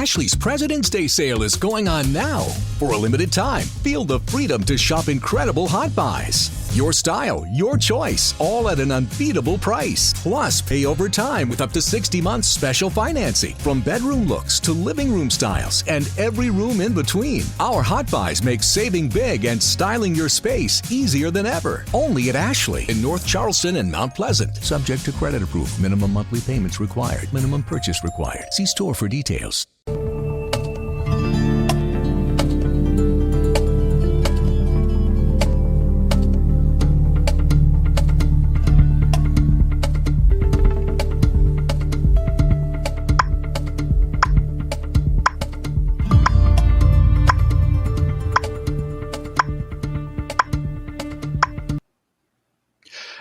Ashley's President's Day sale is going on now. For a limited time, feel the freedom to shop incredible hot buys. Your style, your choice, all at an unbeatable price. Plus, pay over time with up to 60 months special financing. From bedroom looks to living room styles and every room in between. Our hot buys make saving big and styling your space easier than ever. Only at Ashley in North Charleston and Mount Pleasant. Subject to credit approval. Minimum monthly payments required. Minimum purchase required. See store for details.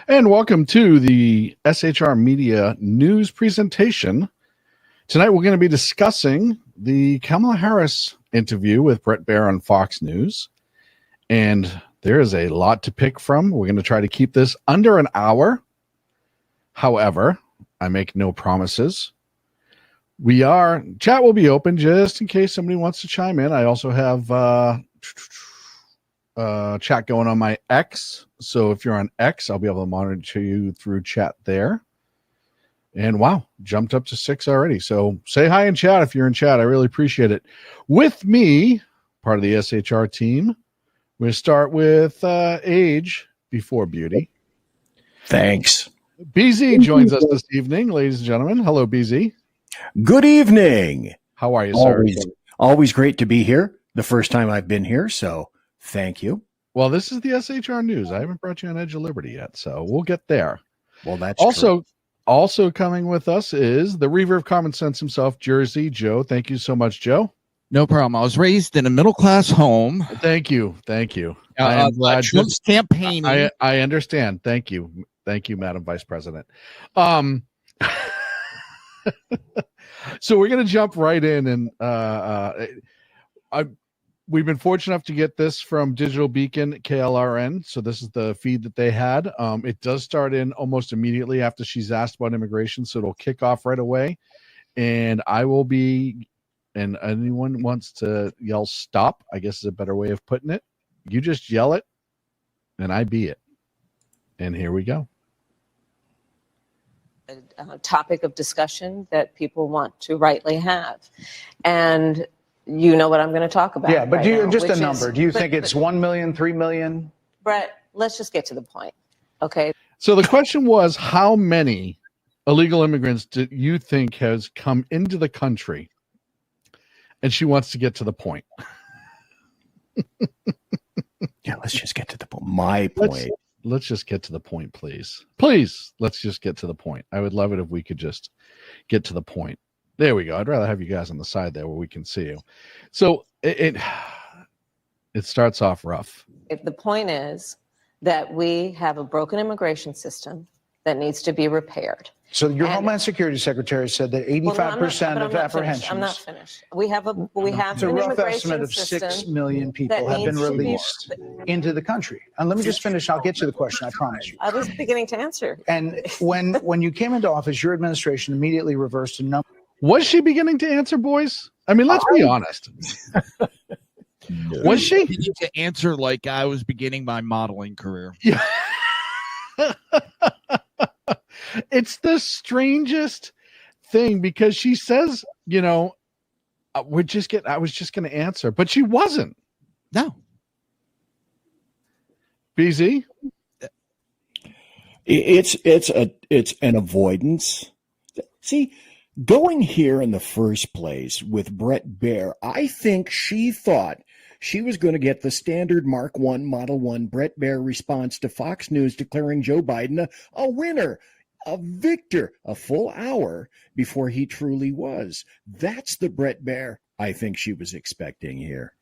And welcome to the SHR Media news presentation. Tonight we're going to be discussing the Kamala Harris interview with Bret Baier on Fox News. And there is a lot to pick from. We're going to try to keep this under an hour. However, I make no promises. Chat will be open just in case somebody wants to chime in. I also have chat going on my X. So if you're on X, I'll be able to monitor you through chat there. And wow, jumped up to 6 already. So say hi in chat if you're in chat. I really appreciate it. With me, part of the SHR team, we'll start with age before beauty. Thanks. BZ joins us this evening, ladies and gentlemen. Hello, BZ. Good evening. How are you, sir? Always great to be here. The first time I've been here, so thank you. Well, this is the SHR News. I haven't brought you on Edge of Liberty yet, so we'll get there. Well, that's true. Also coming with us is the Reaver of Common Sense himself, Jersey Joe. Thank you so much, Joe. No problem. I was raised in a middle-class home. Thank you. I am glad Trump's campaigning. I understand. Thank you, Madam Vice President. So we're going to jump right in, and we've been fortunate enough to get this from Digital Beacon KLRN. So this is the feed that they had. It does start in almost immediately after she's asked about immigration. So it'll kick off right away. And I will be, and anyone wants to yell stop, I guess is a better way of putting it. You just yell it and I be it. And here we go. A topic of discussion that people want to rightly have. And you know what I'm going to talk about. Yeah, but right do you now, just a number? Do you think it's 1 million, 3 million? Brett, let's just get to the point. Okay. So the question was, how many illegal immigrants do you think has come into the country? And she wants to get to the point. Yeah, let's just get to the point. My point. Let's just get to the point, please. Please, let's just get to the point. I would love it if we could just get to the point. There we go. I'd rather have you guys on the side there where we can see you. So it starts off rough. The point is that we have a broken immigration system that needs to be repaired. So your Homeland Security Secretary said that 85% of apprehensions. I'm not finished. We have an it's a rough estimate of 6 million people have been released into the country. And let me just finish. I'll get to the question. I promise you. I was beginning to answer. And when you came into office, your administration immediately reversed a number. Was she beginning to answer, boys? I mean, let's be honest. Was she? To answer like I was beginning my modeling career. Yeah. It's the strangest thing because she says, I was just going to answer, but she wasn't. No. BZ? It's an avoidance. See, going here in the first place with Bret Baier, I think she thought she was going to get the standard Mark I, Model I Bret Baier response to Fox News declaring Joe Biden a winner, a victor, a full hour before he truly was. That's the Bret Baier I think she was expecting here.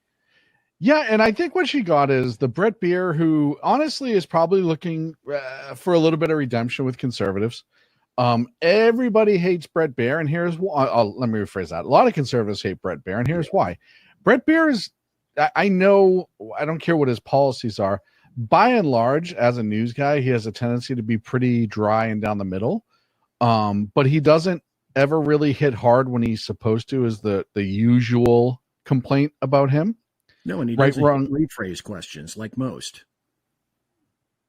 Yeah, and I think what she got is the Bret Baier who honestly is probably looking for a little bit of redemption with conservatives. Everybody hates Bret Baier, and here's why. Let me rephrase that. A lot of conservatives hate Bret Baier, and here's why. Bret Baier is, I know, I don't care what his policies are. By and large, as a news guy, he has a tendency to be pretty dry and down the middle. But he doesn't ever really hit hard when he's supposed to is the usual complaint about him. No, and he Right, doesn't wrong. rephrase questions like most.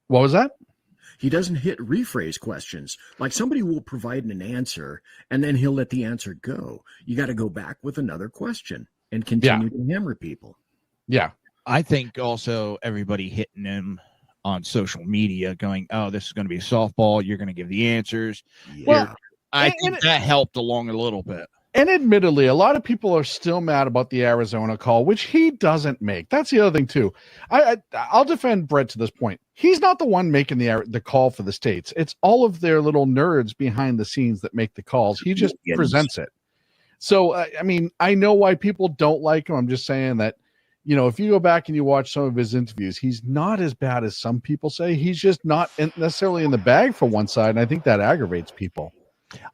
What was that? He doesn't hit rephrase questions. Like somebody will provide an answer and then he'll let the answer go. You got to go back with another question and continue to hammer people. Yeah. I think also everybody hitting him on social media going, oh, this is going to be a softball. You're going to give the answers. Well, I think that helped along a little bit. And admittedly, a lot of people are still mad about the Arizona call, which he doesn't make. That's the other thing, too. I'll defend Bret to this point. He's not the one making the call for the states. It's all of their little nerds behind the scenes that make the calls. He just presents it. So, I mean, I know why people don't like him. I'm just saying that, you know, if you go back and you watch some of his interviews, he's not as bad as some people say. He's just not necessarily in the bag for one side, and I think that aggravates people.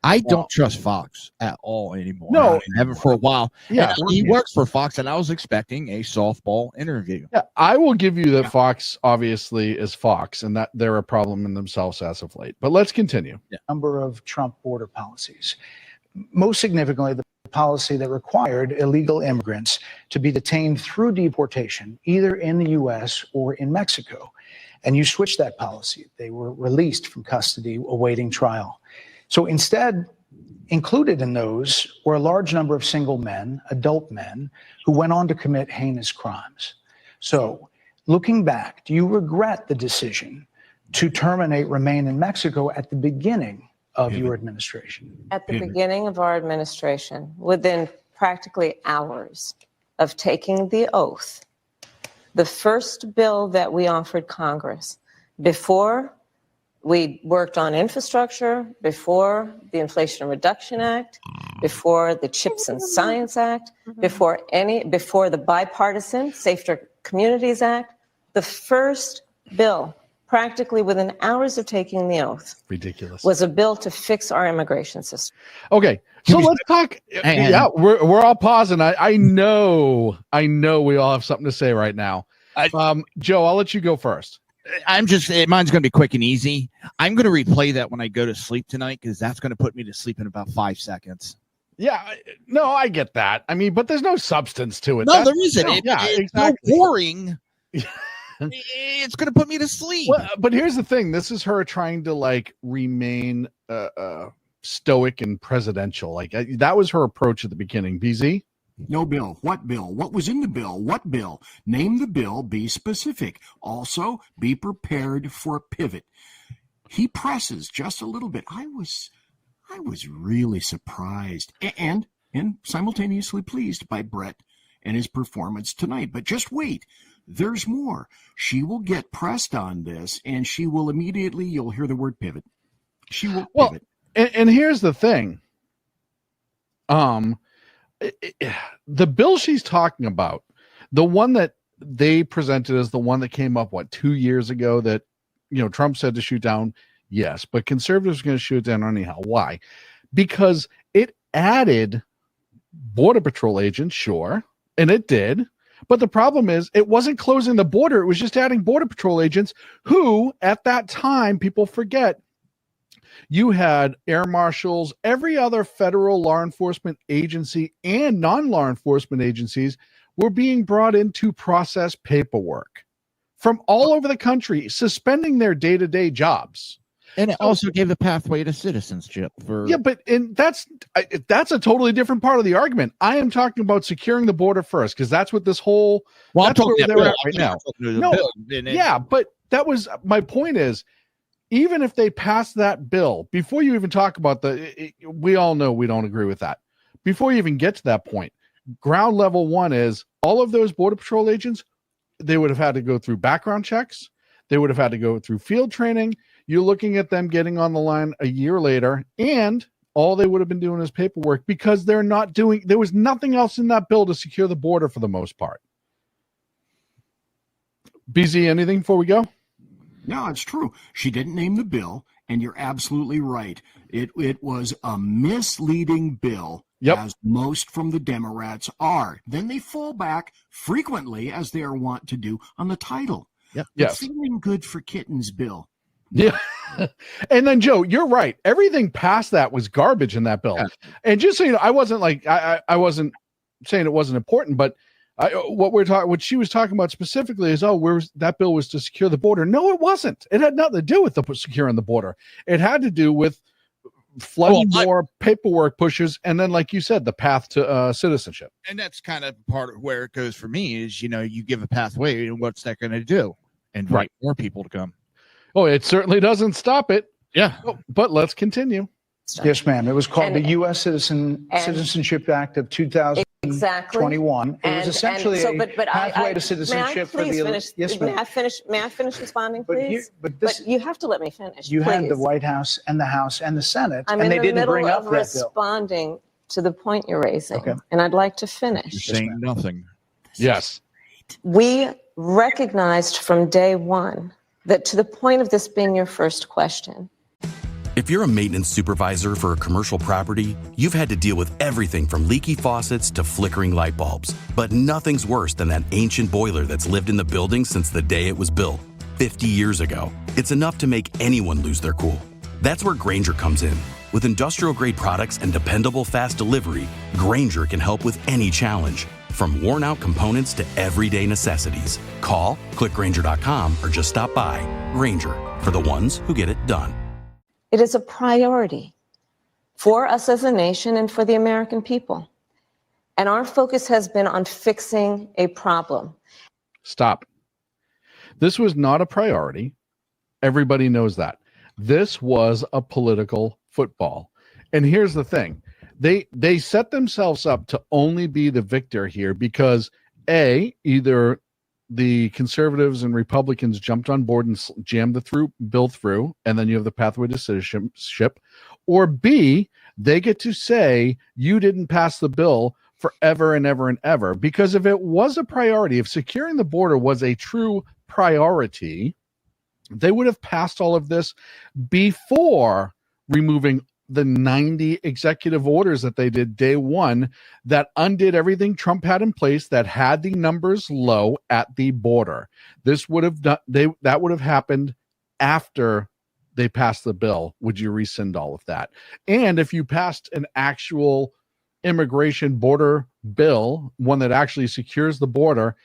I don't trust Fox at all anymore. No, I never for a while. Yeah, and he works for Fox, and I was expecting a softball interview. Yeah, I will give you that Fox obviously is Fox, and that they're a problem in themselves as of late. But let's continue. Number of Trump border policies. Most significantly, the policy that required illegal immigrants to be detained through deportation, either in the U.S. or in Mexico. And you switched that policy. They were released from custody awaiting trial. So instead, included in those were a large number of single men, adult men, who went on to commit heinous crimes. So looking back, do you regret the decision to terminate Remain in Mexico at the beginning of your administration? At the beginning of our administration, within practically hours of taking the oath, the first bill that we offered Congress before we worked on infrastructure, before the Inflation Reduction Act, before the CHIPS and Science Act, before the bipartisan Safer Communities Act, the first bill, practically within hours of taking the oath, ridiculous, was a bill to fix our immigration system. Okay, so let's talk. Yeah, we're all pausing. I know we all have something to say right now. Joe, I'll let you go first. Mine's going to be quick and easy. I'm going to replay that when I go to sleep tonight because that's going to put me to sleep in about 5 seconons. Yeah, no, I get that. I mean, but there's no substance to it. No, there isn't. It's exactly. so boring. It's going to put me to sleep. Well, but here's the thing. This is her trying to like remain stoic and presidential. Like that was her approach at the beginning. BZ? No bill. What bill? What was in the bill? What bill? Name the bill. Be specific. Also, be prepared for a pivot. He presses just a little bit. I was really surprised and simultaneously pleased by Bret and his performance tonight. But just wait. There's more. She will get pressed on this, and she will immediately, you'll hear the word pivot. She will pivot. And here's the thing. The bill she's talking about, the one that they presented as the one that came up, 2 years ago that, you know, Trump said to shoot down. Yes, but conservatives are going to shoot it down anyhow. Why? Because it added Border Patrol agents, sure, and it did. But the problem is it wasn't closing the border. It was just adding Border Patrol agents who, at that time, people forget, you had air marshals, every other federal law enforcement agency and non-law enforcement agencies were being brought in to process paperwork from all over the country, suspending their day-to-day jobs. And it also gave a pathway to citizenship for. Yeah, but that's a totally different part of the argument. I am talking about securing the border first, because that's what this whole. Well, that's I'm talking where they're at right now. No, yeah, but that was my point. Is even if they pass that bill before you even talk about we all know we don't agree with that. Before you even get to that point, ground level one is all of those Border Patrol agents. They would have had to go through background checks. They would have had to go through field training. You're looking at them getting on the line a year later, and all they would have been doing is paperwork because there was nothing else in that bill to secure the border for the most part. BZ, anything before we go? No, it's true. She didn't name the bill, and you're absolutely right. It was a misleading bill, as most from the Democrats are. Then they fall back frequently, as they are wont to do, on the title. Yes. Feeling good for kittens, Bill. Yeah. And then, Joe, you're right. Everything past that was garbage in that bill. Yeah. And just so you know, I wasn't like I wasn't saying it wasn't important, but what she was talking about specifically is, that bill was to secure the border. No, it wasn't. It had nothing to do with the securing the border. It had to do with flooding more paperwork pushes, and then, like you said, the path to citizenship. And that's kind of part of where it goes for me is, you give a pathway, and what's that going to do? Invite more people to come. Oh, it certainly doesn't stop it. Yeah. But let's continue. Yes, ma'am. It was called the U.S. Citizenship Act of 2021. Exactly. It was essentially a pathway to citizenship for the elite. Yes, ma'am. May I finish responding, please? But you have to let me finish. You please. had the White House and the House and the Senate, I'm and they in the didn't middle bring up of that bill. responding to the point you're raising, Okay. and I'd like to finish. You're saying nothing. Yes. We recognized from day one that, to the point of this being your first question, If you're a maintenance supervisor for a commercial property, you've had to deal with everything from leaky faucets to flickering light bulbs. But nothing's worse than that ancient boiler that's lived in the building since the day it was built, 50 years ago. It's enough to make anyone lose their cool. That's where Grainger comes in. With industrial-grade products and dependable fast delivery, Grainger can help with any challenge. From worn-out components to everyday necessities. Call, click Grainger.com, or just stop by. Grainger, for the ones who get it done. it is a priority for us as a nation and for the American people. And our focus has been on fixing a problem. Stop. This was not a priority. Everybody knows that. This was a political football. And here's the thing. They set themselves up to only be the victor here because either the conservatives and Republicans jumped on board and jammed the bill through, and then you have the pathway to citizenship, or B, they get to say you didn't pass the bill forever and ever and ever. Because if it was a priority, if securing the border was a true priority, they would have passed all of this before removing the 90 executive orders that they did day one that undid everything Trump had in place that had the numbers low at the border. This would have done, that would have happened after they passed the bill. Would you rescind all of that? And if you passed an actual immigration border bill, one that actually secures the border,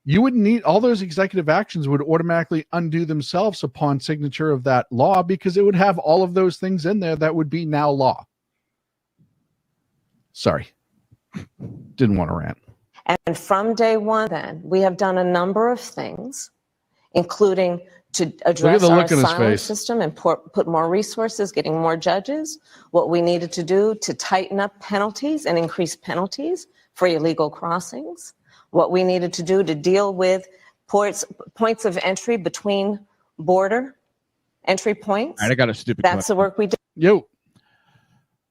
you wouldn't need all those executive actions would automatically undo themselves upon signature of that law because it would have all of those things in there that would be now law. Sorry. Didn't want to rant. And from day one, then, we have done a number of things, including to address our asylum system and put more resources, getting more judges, what we needed to do to tighten up penalties and increase penalties for illegal crossings, what we needed to do to deal with points of entry between border entry points. I got a stupid That's question. the work we did. Yo.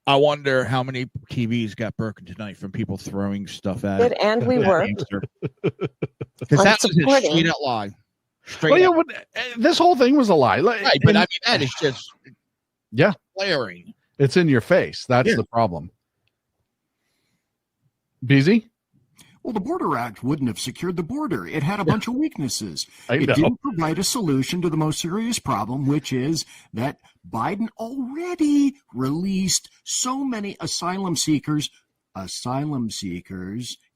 I wonder how many TVs got broken tonight from people throwing stuff at it. And we worked. Because that was a straight out lie. This whole thing was a lie. Right, but I mean, that is just glaring. It's in your face. That's the problem. Beezy? Well, the Border Act wouldn't have secured the border. It had a bunch of weaknesses. It didn't provide a solution to the most serious problem, which is that Biden already released so many asylum seekers,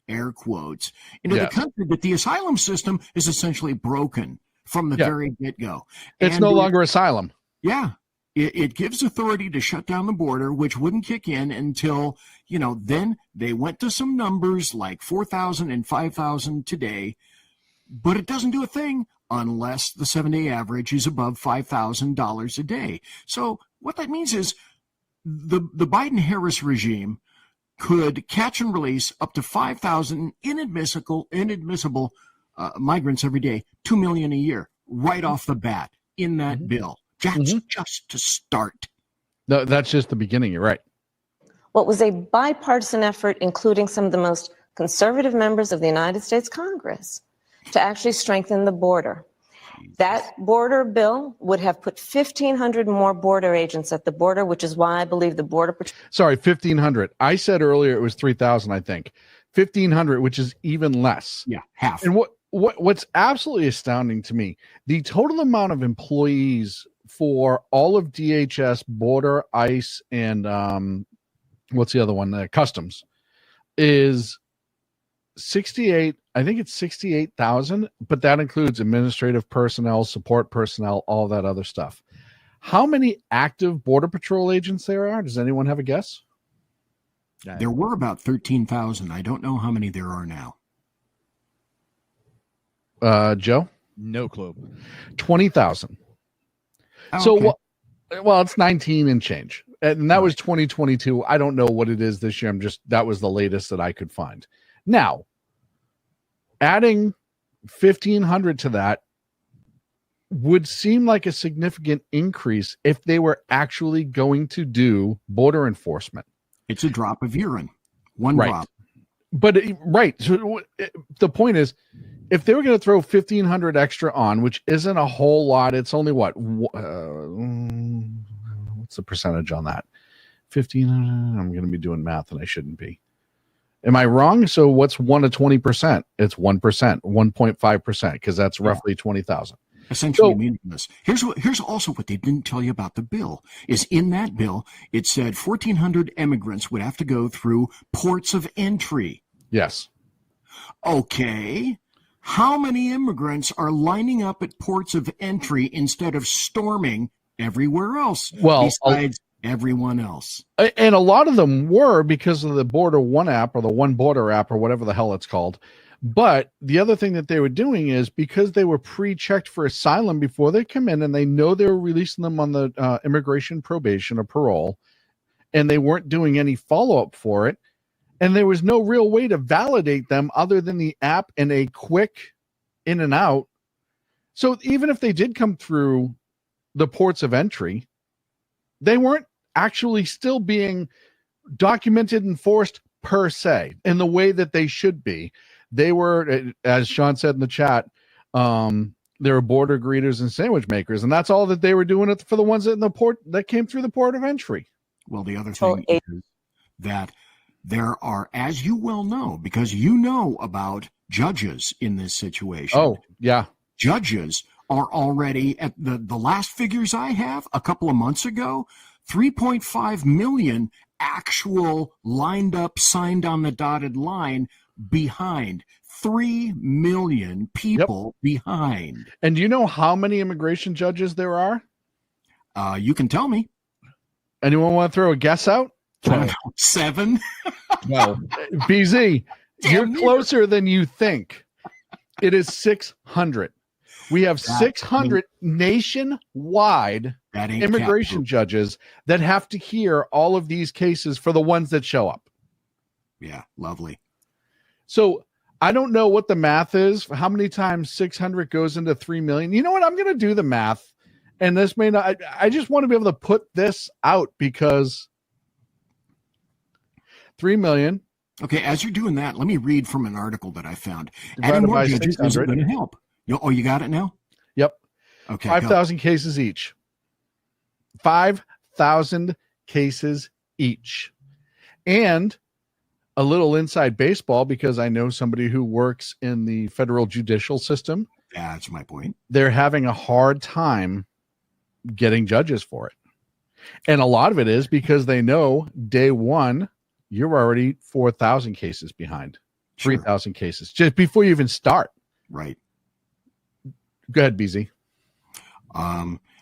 air quotes, into the country that the asylum system is essentially broken from the very get-go. It's no longer asylum. Yeah. It gives authority to shut down the border, which wouldn't kick in until, then they went to some numbers like 4,000 and 5,000 today, but it doesn't do a thing unless the 7-day average is above $5,000 a day. So what that means is the Biden-Harris regime could catch and release up to 5,000 inadmissible migrants every day, 2 million a year, right off the bat in that bill. That's just to start. No, that's just the beginning. You're right. What was a bipartisan effort, including some of the most conservative members of the United States Congress, to actually strengthen the border. That border bill would have put 1,500 more border agents at the border, which is why I believe the Border Patrol. Sorry, 1,500. I said earlier it was 3,000, I think. 1,500, which is even less. Yeah, half. And what's absolutely astounding to me, the total amount of employees for all of DHS, border, ICE, and what's the other one? Customs is 68. I think it's 68,000, but that includes administrative personnel, support personnel, all that other stuff. How many active Border Patrol agents there are? Does anyone have a guess? There were about 13,000. I don't know how many there are now. Joe? No clue. 20,000. Oh, So, well, it's 19 and change. And that was 2022. I don't know what it is this year. That was the latest that I could find. Now, adding 1,500 to that would seem like a significant increase if they were actually going to do border enforcement. It's a drop of urine. One Right. drop. But so the point is, if they were going to throw 1,500 extra on, which isn't a whole lot, it's only what? What's the percentage on that? 1,500. I'm going to be doing math, and I shouldn't be. Am I wrong? So what's 1 to 20%? It's 1%, 1.5%, because that's roughly 20,000. Essentially meaningless. Here's also what they didn't tell you about the bill. Is in that bill, it said 1,400 immigrants would have to go through ports of entry. Yes. Okay. How many immigrants are lining up at ports of entry instead of storming everywhere else? Well, besides everyone else. And a lot of them were because of the Border One app or the One Border app or whatever the hell it's called. But the other thing that they were doing is because they were pre-checked for asylum before they come in, and they know they were releasing them on the immigration probation or parole, and they weren't doing any follow-up for it, and there was no real way to validate them other than the app and a quick in and out. So even if they did come through the ports of entry, they weren't actually still being documented and enforced per se in the way that they should be. They were, as Shaun said in the chat, they were border greeters and sandwich makers, and that's all that they were doing for the ones in the port that came through the port of entry. Well, the other thing is that there are, as you well know, because you know about judges in this situation. Oh, yeah. Judges are already at the last figures I have a couple of months ago, 3.5 million actual lined up, signed on the dotted line behind. 3 million people behind. And do you know how many immigration judges there are? You can tell me. Anyone want to throw a guess out? 7? No. BZ, you're closer than you think. It is 600. We have 600 nationwide immigration judges that have to hear all of these cases for the ones that show up. Yeah, lovely. So I don't know what the math is for how many times 600 goes into 3 million. You know what? I'm going to do the math, and this may not. I just want to be able to put this out because 3 million. Okay, as you're doing that, let me read from an article that I found. Adding more judges isn't going to help. You got it now? Yep. Okay. 5,000 cases each. 5,000 cases each. And a little inside baseball, because I know somebody who works in the federal judicial system. That's my point. They're having a hard time getting judges for it. And a lot of it is because they know day one, you're already 4,000 cases behind, 3,000 cases just before you even start. Right. Go ahead, BZ.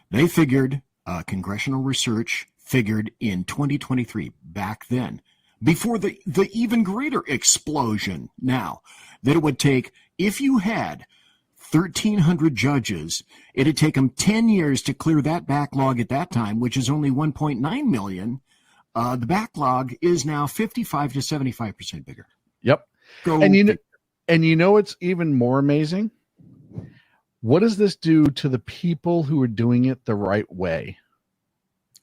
They figured, congressional research figured in 2023, back then, before the even greater explosion now, that it would take, if you had 1,300 judges, it'd take them 10 years to clear that backlog at that time, which is only 1.9 million. The backlog is now 55 to 75% bigger. Yep. And you know what's even more amazing? What does this do to the people who are doing it the right way?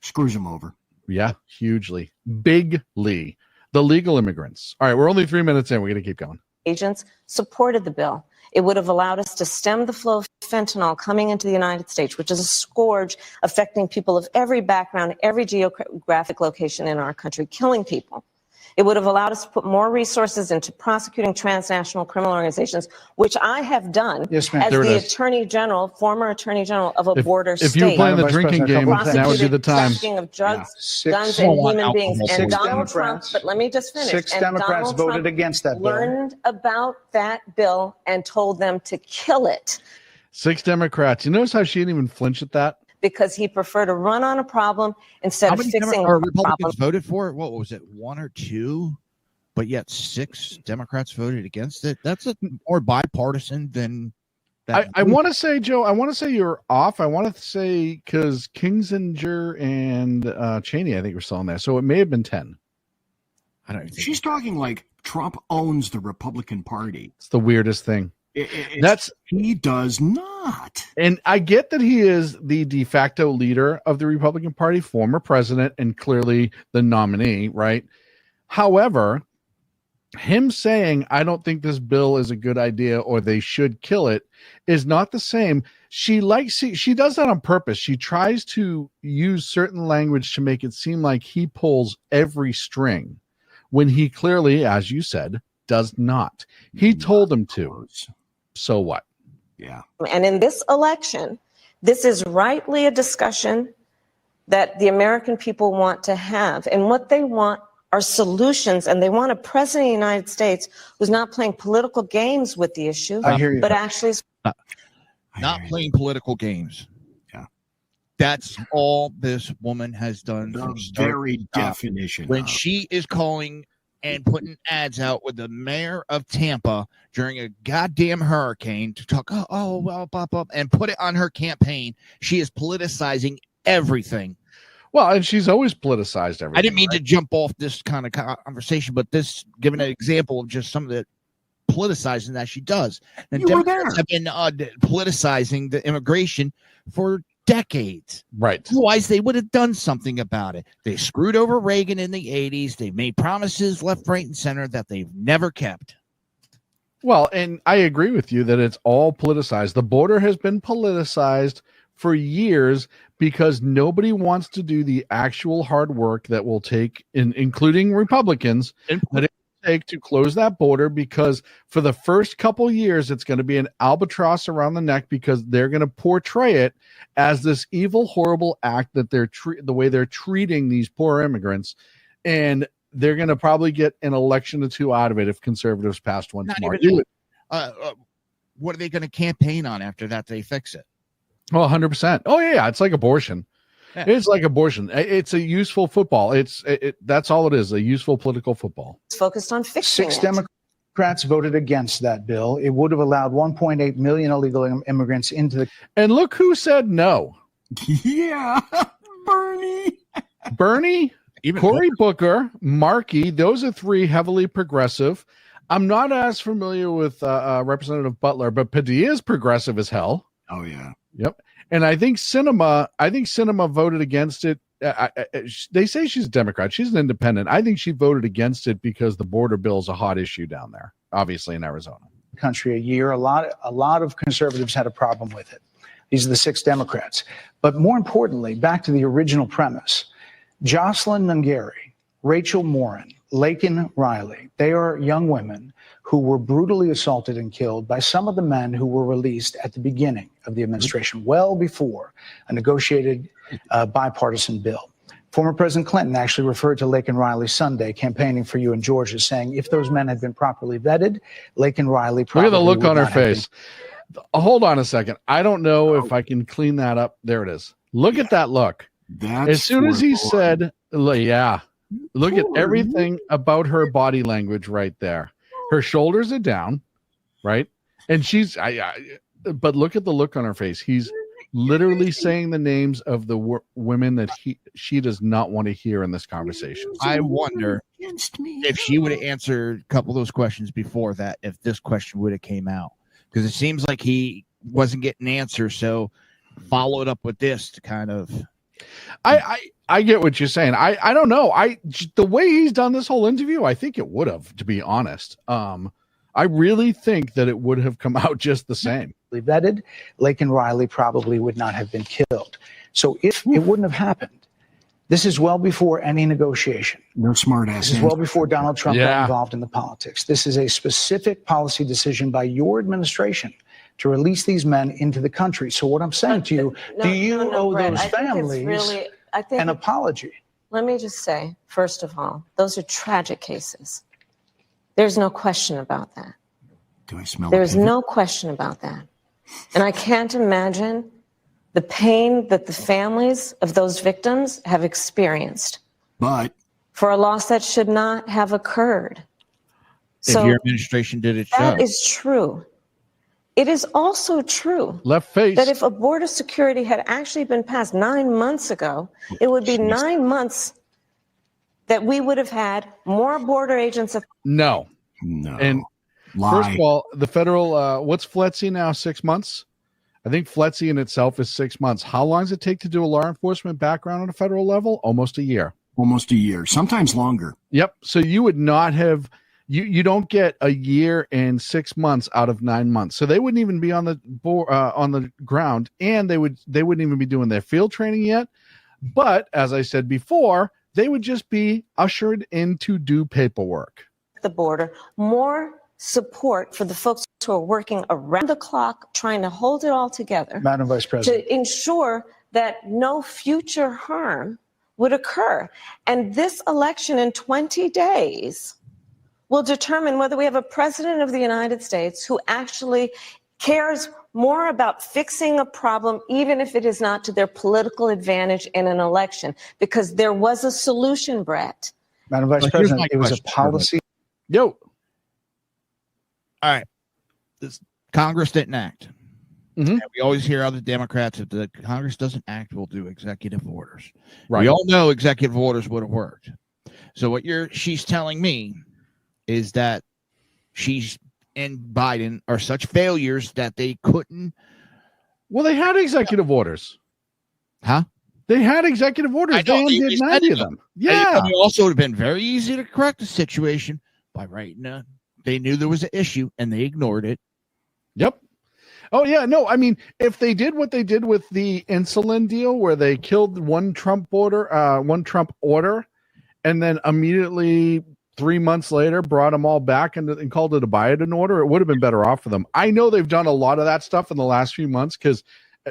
Screws them over. Yeah, hugely. Bigly. The legal immigrants. All right, we're only 3 minutes in. We're going to keep going. Agents supported the bill. It would have allowed us to stem the flow of fentanyl coming into the United States, which is a scourge affecting people of every background, every geographic location in our country, killing people. It would have allowed us to put more resources into prosecuting transnational criminal organizations, which I have done Yes, ma'am. as There it the is. Attorney General, former Attorney General of a border If you were state. playing the Vice drinking President, a game, couple of now would be the time. Trafficking of drugs, Six- guns, I don't and want human beings. alcohol And Six Donald Trump, Democrats- but let me just finish. Six And Democrats Donald voted Trump against that bill. learned about that bill and told them to kill it 6 Democrats. You notice how she didn't even flinch at that? because he preferred to run on a problem instead How of many fixing a Republicans problem. voted for it? What was it, 1 or 2? But yet 6 Democrats voted against it. That's a more bipartisan than that. I want to say, Joe, I want to say you're off. I want to say because Kinzinger and Cheney, I think, were still in there. So it may have been 10. I don't think She's talking like Trump owns the Republican Party. It's the weirdest thing. He does not. And I get that he is the de facto leader of the Republican Party, former president, and clearly the nominee, right? However, him saying, I don't think this bill is a good idea or they should kill it is not the same. She does that on purpose. She tries to use certain language to make it seem like he pulls every string when he clearly, as you said, does not. He told him to. So what? Yeah. And in this election, this is rightly a discussion that the American people want to have. And what they want are solutions. And they want a president of the United States who's not playing political games with the issue, I hear you. but actually not playing political games. Yeah. That's all this woman has done. The from start very to stop. definition. When of- she is calling and putting ads out with the mayor of Tampa during a goddamn hurricane to talk, pop up and put it on her campaign, she is politicizing everything. Well, and she's always politicized everything. I didn't mean to jump off this kind of conversation, but this giving an example of just some of the politicizing that she does. And You were Democrats there. have been politicizing the immigration for decades. Right. Otherwise, they would have done something about it. They screwed over Reagan in the 80s. They made promises left, right, and center that they've never kept. Well, and I agree with you that it's all politicized. The border has been politicized for years because nobody wants to do the actual hard work that will take, including Republicans, that it will take to close that border, because for the first couple years, it's going to be an albatross around the neck because they're going to portray it as this evil, horrible act that the way they're treating these poor immigrants. And they're going to probably get an election or two out of it if conservatives passed one Not tomorrow. even what are they going to campaign on after that they fix it? Oh, 100%. Oh, yeah. It's like abortion. Yeah. It's like abortion. It's a useful football. That's all it is, a useful political football. it's focused on fixing 6 it. Democrats voted against that bill. It would have allowed 1.8 million illegal immigrants into the And look who said no. Yeah. Bernie. Bernie, Even Cory Booker, Markey, those are 3 heavily progressive. I'm not as familiar with Representative Butler, but Padilla is progressive as hell. Oh, yeah. Yep. And I think Sinema voted against it. They say she's a Democrat. She's an independent. I think she voted against it because the border bill is a hot issue down there, obviously in Arizona. country a year. A lot of conservatives had a problem with it. These are the 6 Democrats. But more importantly, back to the original premise, Jocelyn Nungari, Rachel Morin, Laken Riley, they are young women who were brutally assaulted and killed by some of the men who were released at the beginning of the administration, well before a negotiated bipartisan bill. Former President Clinton actually referred to Laken Riley Sunday campaigning for you in Georgia, saying if those men had been properly vetted, Laken Riley probably Look at the look would on her not have been. face. Hold on a second. I don't know if I can clean that up. There it is. Look at that look. That's As soon as he for- said, yeah, look at everything about her body language right there. Her shoulders are down, right? And but look at the look on her face. He's literally saying the names of the women that she does not want to hear in this conversation. I wonder against me. if she would have answered a couple of those questions before that, if this question would have came out, because it seems like he wasn't getting answers, so followed up with this to kind of. I get what you're saying. I don't know. The way he's done this whole interview, I think it would have, to be honest. I really think that it would have come out just the same. Vetted, Laken Riley probably would not have been killed. So if it wouldn't have happened, This is well before any negotiation. No smart ass. This is well before Donald Trump got Yeah. involved in the politics. This is a specific policy decision by your administration to release these men into the country. So what I'm saying to you, do you owe Brett, those I think it's families really, I think an apology? Let me just say, first of all, those are tragic cases. There's no question about that. Do I smell? There's no question about that. And I can't imagine the pain that the families of those victims have experienced But for a loss that should not have occurred. If your administration did its that job. is true. It is also true Left face. that if a border security had actually been passed 9 months ago, it would be 9 months that we would have had more border agents. No. And lie. first of all, the federal, what's FLETC now? 6 months? I think FLETC in itself is 6 months. How long does it take to do a law enforcement background on a federal level? Almost a year. Almost a year, sometimes longer. Yep. So you would not have, you don't get a year and 6 months out of 9 months. So they wouldn't even be on the ground, and they wouldn't even be doing their field training yet. But as I said before, they would just be ushered in to do paperwork. The border, more support for the folks who are working around the clock, trying to hold it all together. Madam Vice President. To ensure that no future harm would occur. And this election in 20 days will determine whether we have a president of the United States who actually cares more about fixing a problem, even if it is not to their political advantage in an election, because there was a solution, Brett. Madam Vice Well, here's President, my it was a question, policy. Yo. All right. This Congress didn't act. Mhm. And we always hear other Democrats, if the Congress doesn't act, we'll do executive orders. Right. We all know executive orders would have worked. So what she's telling me is that she's and Biden are such failures that they couldn't. Well, they had executive orders. Huh? They had executive orders. I know, They they undid 90 decided of them. And Yeah. it also would have been very easy to correct the situation by writing they knew there was an issue and they ignored it. Yep. Oh, yeah. No, I mean, if they did what they did with the insulin deal where they killed one Trump order, and then immediately 3 months later brought them all back and called it a Biden order, it would have been better off for them. I know they've done a lot of that stuff in the last few months because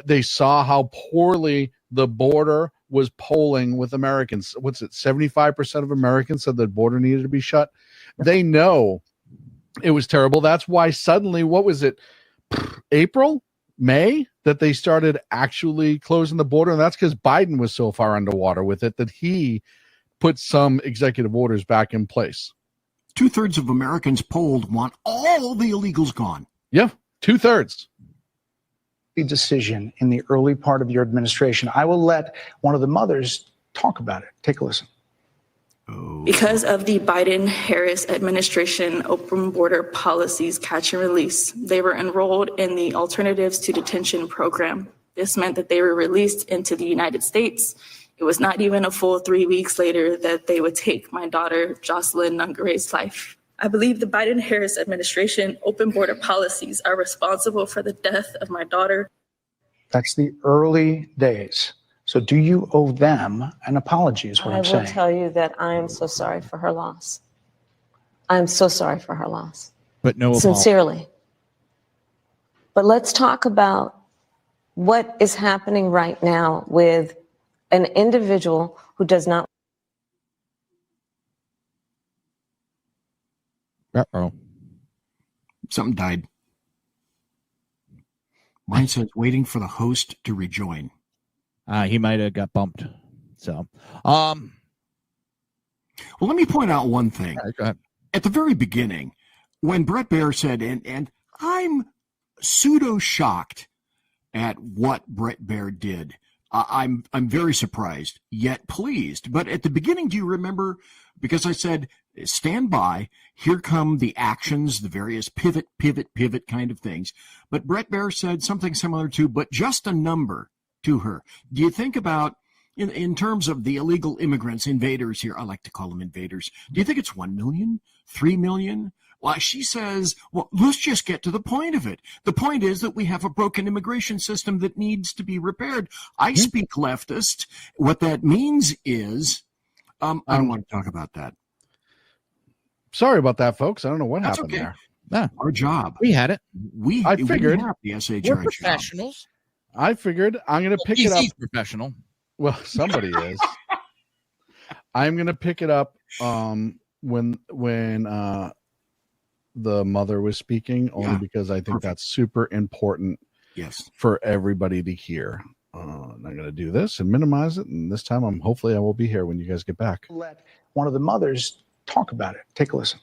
they saw how poorly the border was polling with Americans. What's it? 75% of Americans said the border needed to be shut. They know it was terrible. That's why suddenly, what was it? April, May, that they started actually closing the border. And that's because Biden was so far underwater with it that he put some executive orders back in place. 2/3 of Americans polled want all the illegals gone. Yeah, 2/3. Decision in the early part of your administration. I will let one of the mothers talk about it. Take a listen. Because of the Biden-Harris administration open border policies catch and release, they were enrolled in the Alternatives to Detention program. This meant that they were released into the United States. It was not even a full 3 weeks later that they would take my daughter, Jocelyn Nungare's life. I believe the Biden-Harris administration open border policies are responsible for the death of my daughter. That's the early days. So do you owe them an apology is what I I'm will saying. tell you that I am so sorry for her loss. I'm so sorry for her loss. But no apology. Sincerely. But let's talk about what is happening right now with an individual who does not. Uh-oh. Something died. Mine says waiting for the host to rejoin. He might have got bumped. So, Well, let me point out one thing. all right, go ahead. At the very beginning, when Bret Baier said, and I'm pseudo shocked at what Bret Baier did. I'm very surprised, yet pleased. But at the beginning, do you remember? Because I said, stand by. Here come the actions, the various pivot kind of things. But Bret Baier said something similar to, but just a number to her. Do you think about, in terms of the illegal immigrants, invaders here, I like to call them invaders. Do you think it's 1 million, 3 million? Well, she says, well, let's just get to the point of it. The point is that we have a broken immigration system that needs to be repaired. I speak leftist. What that means is, I don't want to talk about that. Sorry about that, folks. I don't know what That's happened okay. there. Ah, Our job. we had it. I figured. We have the SHR We're job. professionals. I figured I'm going to pick it up. He's professional. Well, somebody is. I'm going to pick it up when the mother was speaking, only because I think that's super important for everybody to hear. I'm going to do this and minimize it, and this time hopefully I will be here when you guys get back. Let one of the mothers talk about it. Take a listen.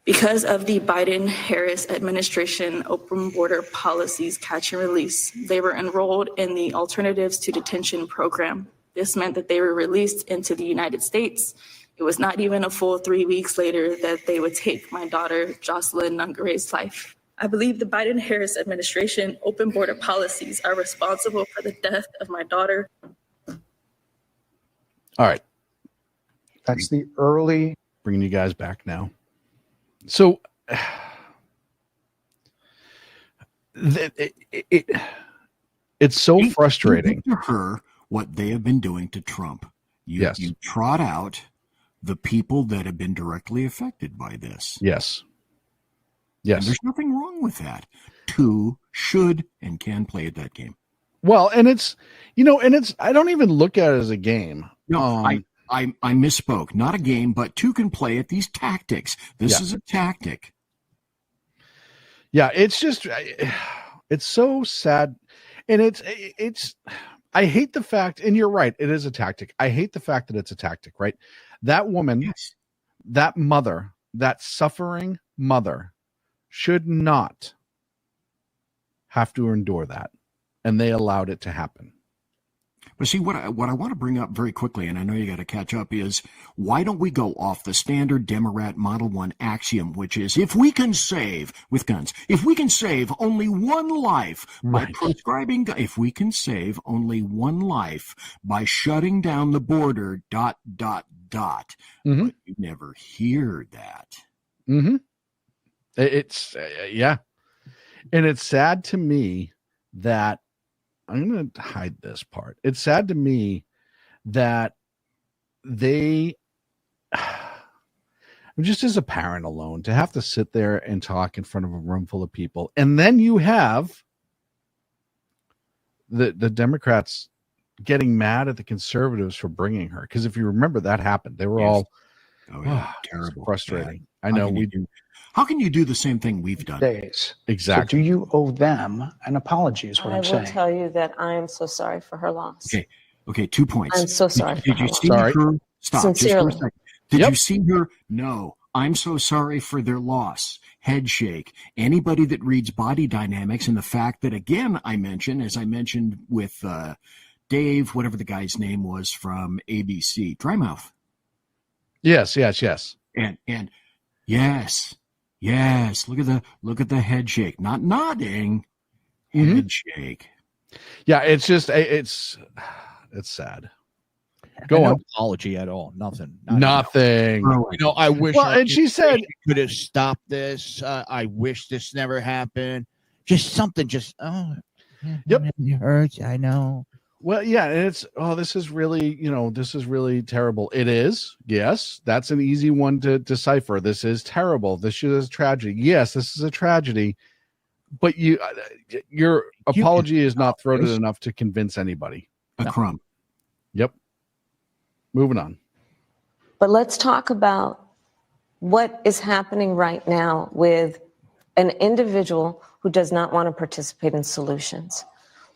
Because of the Biden-Harris administration open border policies catch and release, they were enrolled in the Alternatives to Detention program. This meant that they were released into the United States. It was not even a full 3 weeks later that they would take my daughter, Jocelyn Nungare's life. I believe the Biden-Harris administration open border policies are responsible for the death of my daughter. All right. That's the early. Bringing you guys back now. So it's so frustrating. To her, what they have been doing to Trump. You trot out the people that have been directly affected by this. Yes. And there's nothing wrong with that. Two should and can play at that game. Well, and it's I don't even look at it as a game. No, I misspoke. Not a game, but two can play at these tactics. This is a tactic. Yeah, it's just it's so sad. And it's I hate the fact, and you're right, it is a tactic. I hate the fact that it's a tactic, right? That woman, that mother, that suffering mother should not have to endure that. And they allowed it to happen. But see, what I want to bring up very quickly, and I know you got to catch up, is why don't we go off the standard Democrat Model 1 axiom, which is if we can save, with guns, if we can save only one life by prescribing, if we can save only one life by shutting down the border, ... But you never hear that. It's, And it's sad to me that I'm going to hide this part. It's sad to me that they, just as a parent alone, to have to sit there and talk in front of a room full of people. And then you have the Democrats getting mad at the conservatives for bringing her. Because if you remember, that happened. They were all terrible, frustrating. I know we do. How can you do the same thing we've done? Days. Exactly. So do you owe them an apology is what I'm saying. I will tell you that I am so sorry for her loss. Okay, 2 points. I'm so sorry. Did you see her? Stop. Sincerely. Just for a second. Did you see her? No. I'm so sorry for their loss. Head shake. Anybody that reads Body Dynamics and the fact that, again, as I mentioned with Dave, whatever the guy's name was from ABC, dry mouth. Yes. And yes, look at the head shake. Not nodding. Head shake. Yeah, it's just it's sad. Go on. Apology at all. Nothing. Nothing. I wish. Well, and she said could have stopped this. I wish this never happened. Just something. It hurts. I know. Well, yeah, and it's this is really terrible. It is. Yes, that's an easy one to decipher. This is terrible. This is a tragedy. Yes, this is a tragedy. But your apology is not throated enough to convince anybody. A crumb. Yep. Moving on. But let's talk about what is happening right now with an individual who does not want to participate in solutions.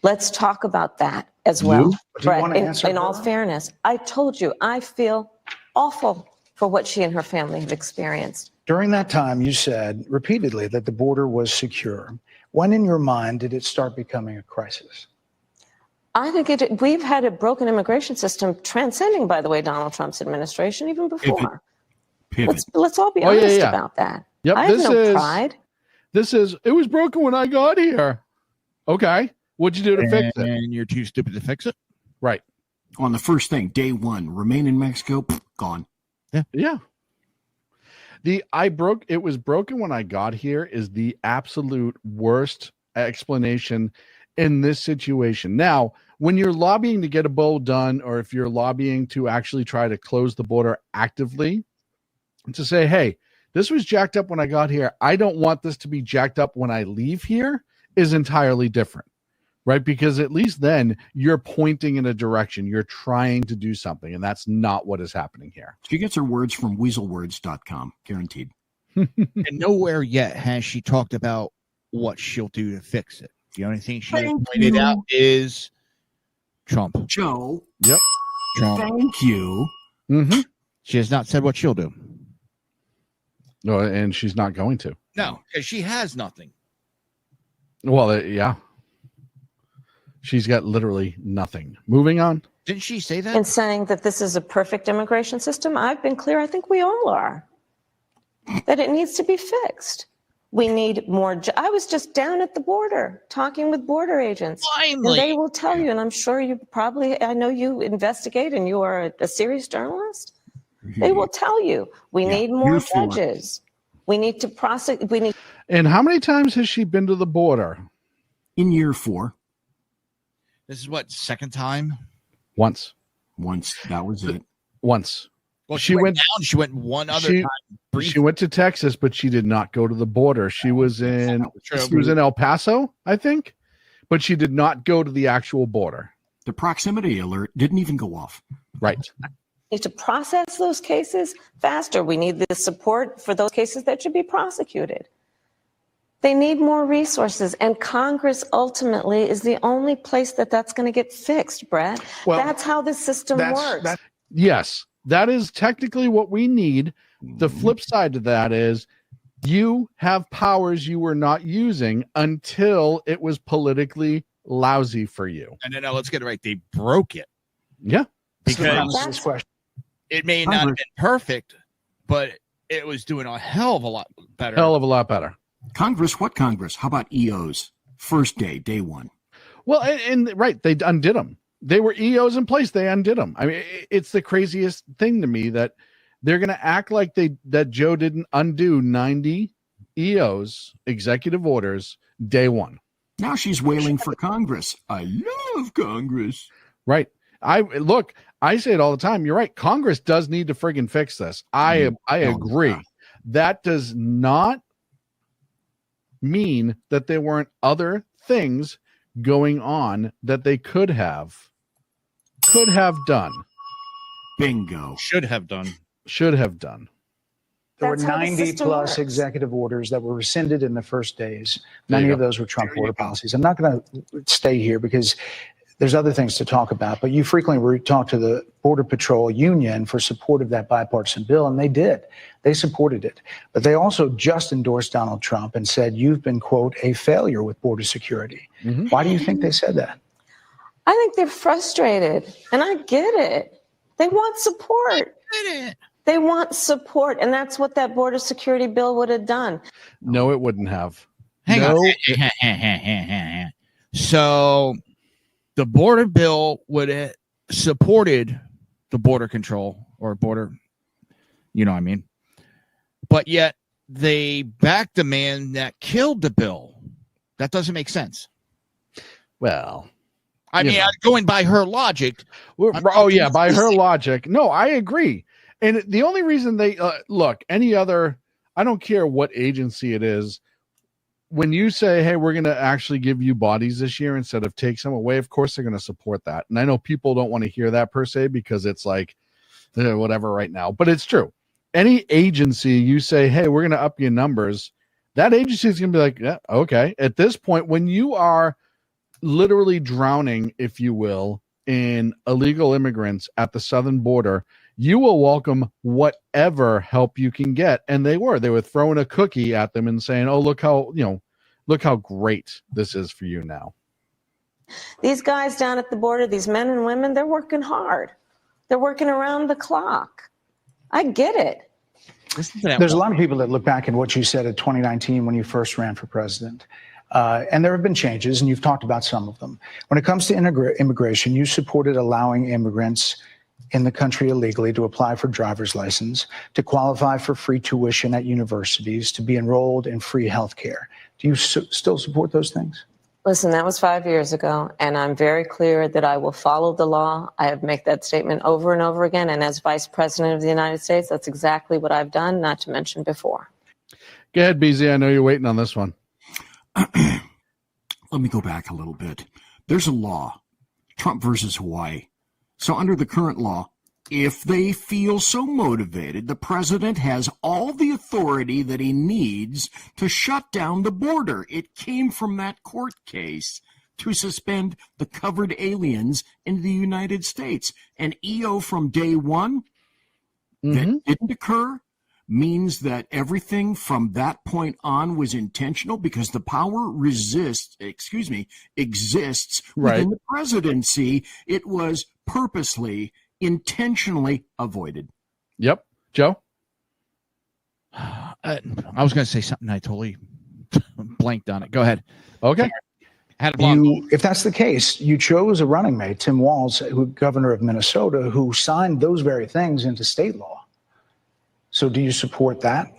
Let's talk about that as well. Brett, in all fairness, I told you I feel awful for what she and her family have experienced. During that time, you said repeatedly that the border was secure. When in your mind did it start becoming a crisis? I think we've had a broken immigration system transcending, by the way, Donald Trump's administration, even before. Pivot. Let's all be honest about that. Yep, I have no pride. It was broken when I got here. Okay. What'd you do to fix it? And you're too stupid to fix it? Right. On the first thing, day one, remain in Mexico, gone. Yeah. It was broken when I got here is the absolute worst explanation in this situation. Now, when you're lobbying to get a bill done, or if you're lobbying to actually try to close the border actively, to say, hey, this was jacked up when I got here, I don't want this to be jacked up when I leave here, is entirely different, right? Because at least then you're pointing in a direction, you're trying to do something, and that's not what is happening here. She gets her words from weaselwords.com, guaranteed. And nowhere yet has she talked about what she'll do to fix it. The only thing she has pointed out is Trump. Joe. Yep. Trump. Thank you. Mm-hmm. She has not said what she'll do. No, and she's not going to. No, because she has nothing. Well, yeah. She's got literally nothing. Moving on. Didn't she say that? And saying that this is a perfect immigration system, I've been clear, I think we all are, that it needs to be fixed. We need more. I was just down at the border talking with border agents. Finally. And they will tell you, and I'm sure you probably, I know you investigate and you are a serious journalist. They will tell you, we need more judges. We need to prosecute. And how many times has she been to the border? In year 4. This is what, second time? Once. That was it. Once. Well, she went down. She went one other time. Briefly. She went to Texas, but she did not go to the border. She was in El Paso, I think, but she did not go to the actual border. The proximity alert didn't even go off. Right. Need to process those cases faster. We need the support for those cases that should be prosecuted. They need more resources, and Congress ultimately is the only place that's going to get fixed, Brett. Well, that's how the system works. Yes, that is technically what we need. The flip side to that is you have powers you were not using until it was politically lousy for you. And then let's get it right. They broke it. Yeah. Because it may not have been perfect, but it was doing a hell of a lot better. Congress, what Congress? How about EOs? First day one. Well, and right, they undid them. They were EOs in place. They undid them. I mean, it's the craziest thing to me that they're going to act like that Joe didn't undo 90 EOs, executive orders, day one. Now she's wailing for Congress. I love Congress. Right. I say it all the time. You're right. Congress does need to friggin' fix this. I agree. That does not mean that there weren't other things going on that they could have done. Bingo. Should have done. There were 90 plus executive orders that were rescinded in the first days. Many of those were Trump border policies. I'm not going to stay here because there's other things to talk about, but you frequently talk to the Border Patrol Union for support of that bipartisan bill, and they did. They supported it. But they also just endorsed Donald Trump and said, you've been, quote, a failure with border security. Mm-hmm. Why do you think they said that? I think they're frustrated, and I get it. They want support. They want support, and that's what that border security bill would have done. No, it wouldn't have. Hang on. So the border bill would have supported the border control or border, you know what I mean? But yet they backed the man that killed the bill. That doesn't make sense. Well, I mean, going by her logic. By her logic. No, I agree. And the only reason they look, any other, I don't care what agency it is, when you say, hey, we're going to actually give you bodies this year instead of take some away, of course they're going to support that. And I know people don't want to hear that per se because it's like whatever right now, but it's true. Any agency you say, hey, we're going to up your numbers, that agency is going to be like, yeah, okay. At this point, when you are literally drowning, if you will, in illegal immigrants at the southern border, you will welcome whatever help you can get. And they were throwing a cookie at them and saying, oh, look how great this is for you now. These guys down at the border, these men and women, they're working hard. They're working around the clock. I get it. There's a lot of people that look back at what you said in 2019 when you first ran for president. And there have been changes, and you've talked about some of them. When it comes to immigration, you supported allowing immigrants in the country illegally to apply for driver's license, to qualify for free tuition at universities, to be enrolled in free health care. Do you still support those things? Listen, that was 5 years ago, and I'm very clear that I will follow the law. I have made that statement over and over again, and as Vice President of the United States, that's exactly what I've done, not to mention before. Go ahead, BZ. I know you're waiting on this one. Let me go back a little bit. There's a law, Trump versus Hawaii. So under the current law, if they feel so motivated, the president has all the authority that he needs to shut down the border. It came from that court case to suspend the covered aliens in the United States. And EO from day one, that didn't occur, means that everything from that point on was intentional because the power exists within the presidency. It was purposely, intentionally avoided. Yep. Joe? I was going to say something. I totally blanked on it. Go ahead. Okay. If that's the case, you chose a running mate, Tim Walz, governor of Minnesota, who signed those very things into state law. So do you support that?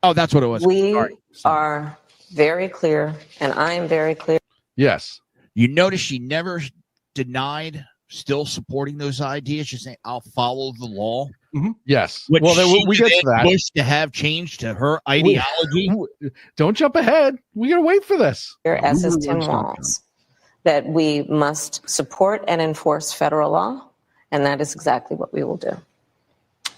Oh, that's what it was. We are very clear, and I am very clear. Yes. You notice she never denied still supporting those ideas. She's saying, I'll follow the law. Yes. Which well, we get to that. Wish to have changed to her ideology. Don't jump ahead. We got to wait for this. As is Tim Walz, that we must support and enforce federal law, and that is exactly what we will do.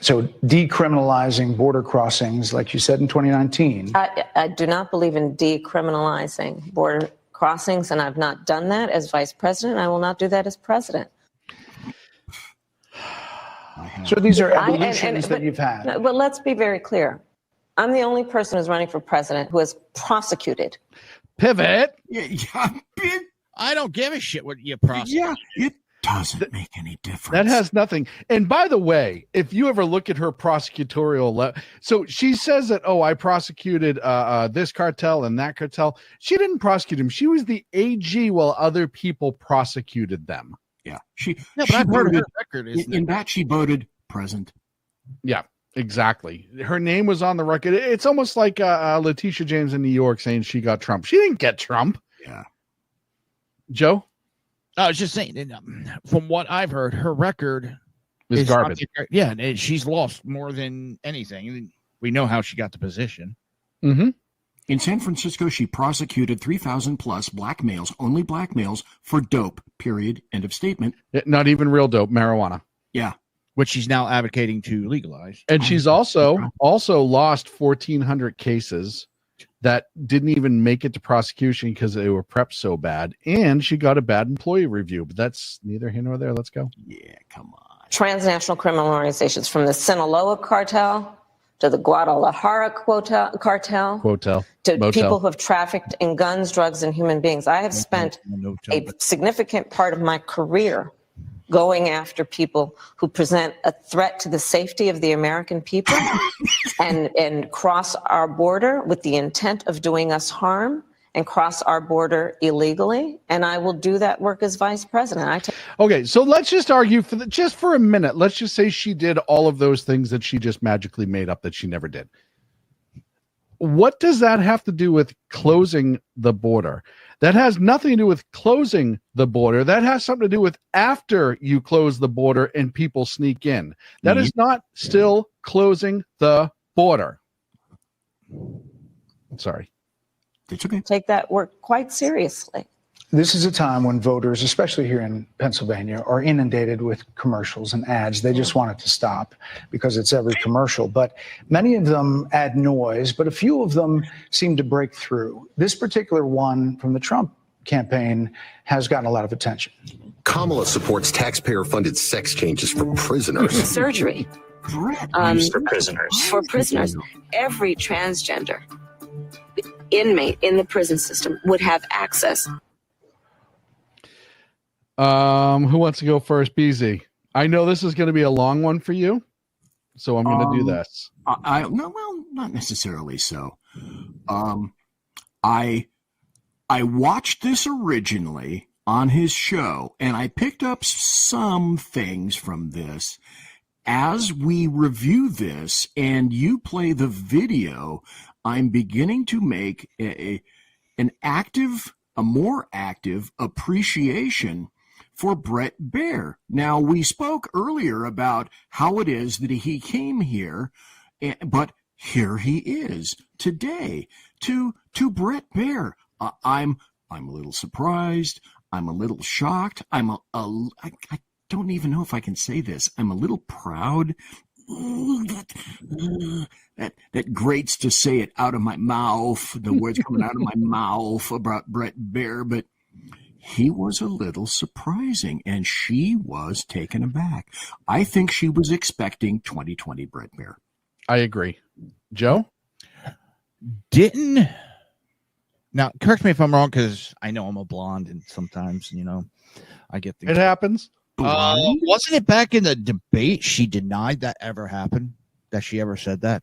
So decriminalizing border crossings, like you said in 2019. I do not believe in decriminalizing border crossings, and I've not done that as vice president. I will not do that as president. So these are evolutions that you've had. But let's be very clear. I'm the only person who's running for president who has prosecuted. Pivot. I don't give a shit what you prosecute. Yeah, it doesn't make any difference. That has nothing. And by the way, if you ever look at her prosecutorial, so she says that, I prosecuted this cartel and that cartel. She didn't prosecute him. She was the AG while other people prosecuted them. Yeah. But I've heard of her record. In that she voted present. Yeah, exactly. Her name was on the record. It's almost like Letitia James in New York saying she got Trump. She didn't get Trump. Yeah. Joe? I was just saying, from what I've heard, her record is garbage. Yeah, and she's lost more than anything. We know how she got the position. Mm-hmm. In San Francisco, she prosecuted 3,000 plus black males, only black males, for dope, period, end of statement. Not even real dope, marijuana. Yeah. Which she's now advocating to legalize. And she's also lost 1,400 cases that didn't even make it to prosecution because they were prepped so bad. And she got a bad employee review, but that's neither here nor there. Let's go. Yeah, come on. Transnational criminal organizations, from the Sinaloa cartel to the Guadalajara cartel, to motel. people who have trafficked in guns, drugs, and human beings. I have spent a significant part of my career going after people who present a threat to the safety of the American people and cross our border with the intent of doing us harm and cross our border illegally. And I will do that work as vice president. Okay, so let's just argue just for a minute. Let's just say she did all of those things that she just magically made up that she never did. What does that have to do with closing the border? That has nothing to do with closing the border. That has something to do with after you close the border and people sneak in. That is not still closing the border. Sorry. It's okay. Take that work quite seriously. This is a time when voters, especially here in Pennsylvania, are inundated with commercials and ads. They just want it to stop because it's every commercial. But many of them add noise, but a few of them seem to break through. This particular one from the Trump campaign has gotten a lot of attention. Kamala supports taxpayer-funded sex changes for prisoners. Surgery. For prisoners. For prisoners. Every transgender inmate in the prison system would have access. Who wants to go first? BZ. I know this is going to be a long one for you, so I'm going to do this. Not necessarily so. I watched this originally on his show, and I picked up some things from this. As we review this and you play the video, I'm beginning to make a more active appreciation for Bret Baier. Now, we spoke earlier about how it is that he came here, but here he is today. To Bret Baier, I'm a little surprised. I'm a little shocked. I don't even know if I can say this. I'm a little proud. That grates to say it out of my mouth, the words coming out of my mouth about Bret Baier, but he was a little surprising, and she was taken aback. I think she was expecting 2020 Bret Baier. I agree. Joe? Now, correct me if I'm wrong, because I know I'm a blonde, and sometimes, I get things. It happens. Wasn't it back in the debate she denied that ever happened? That she ever said that?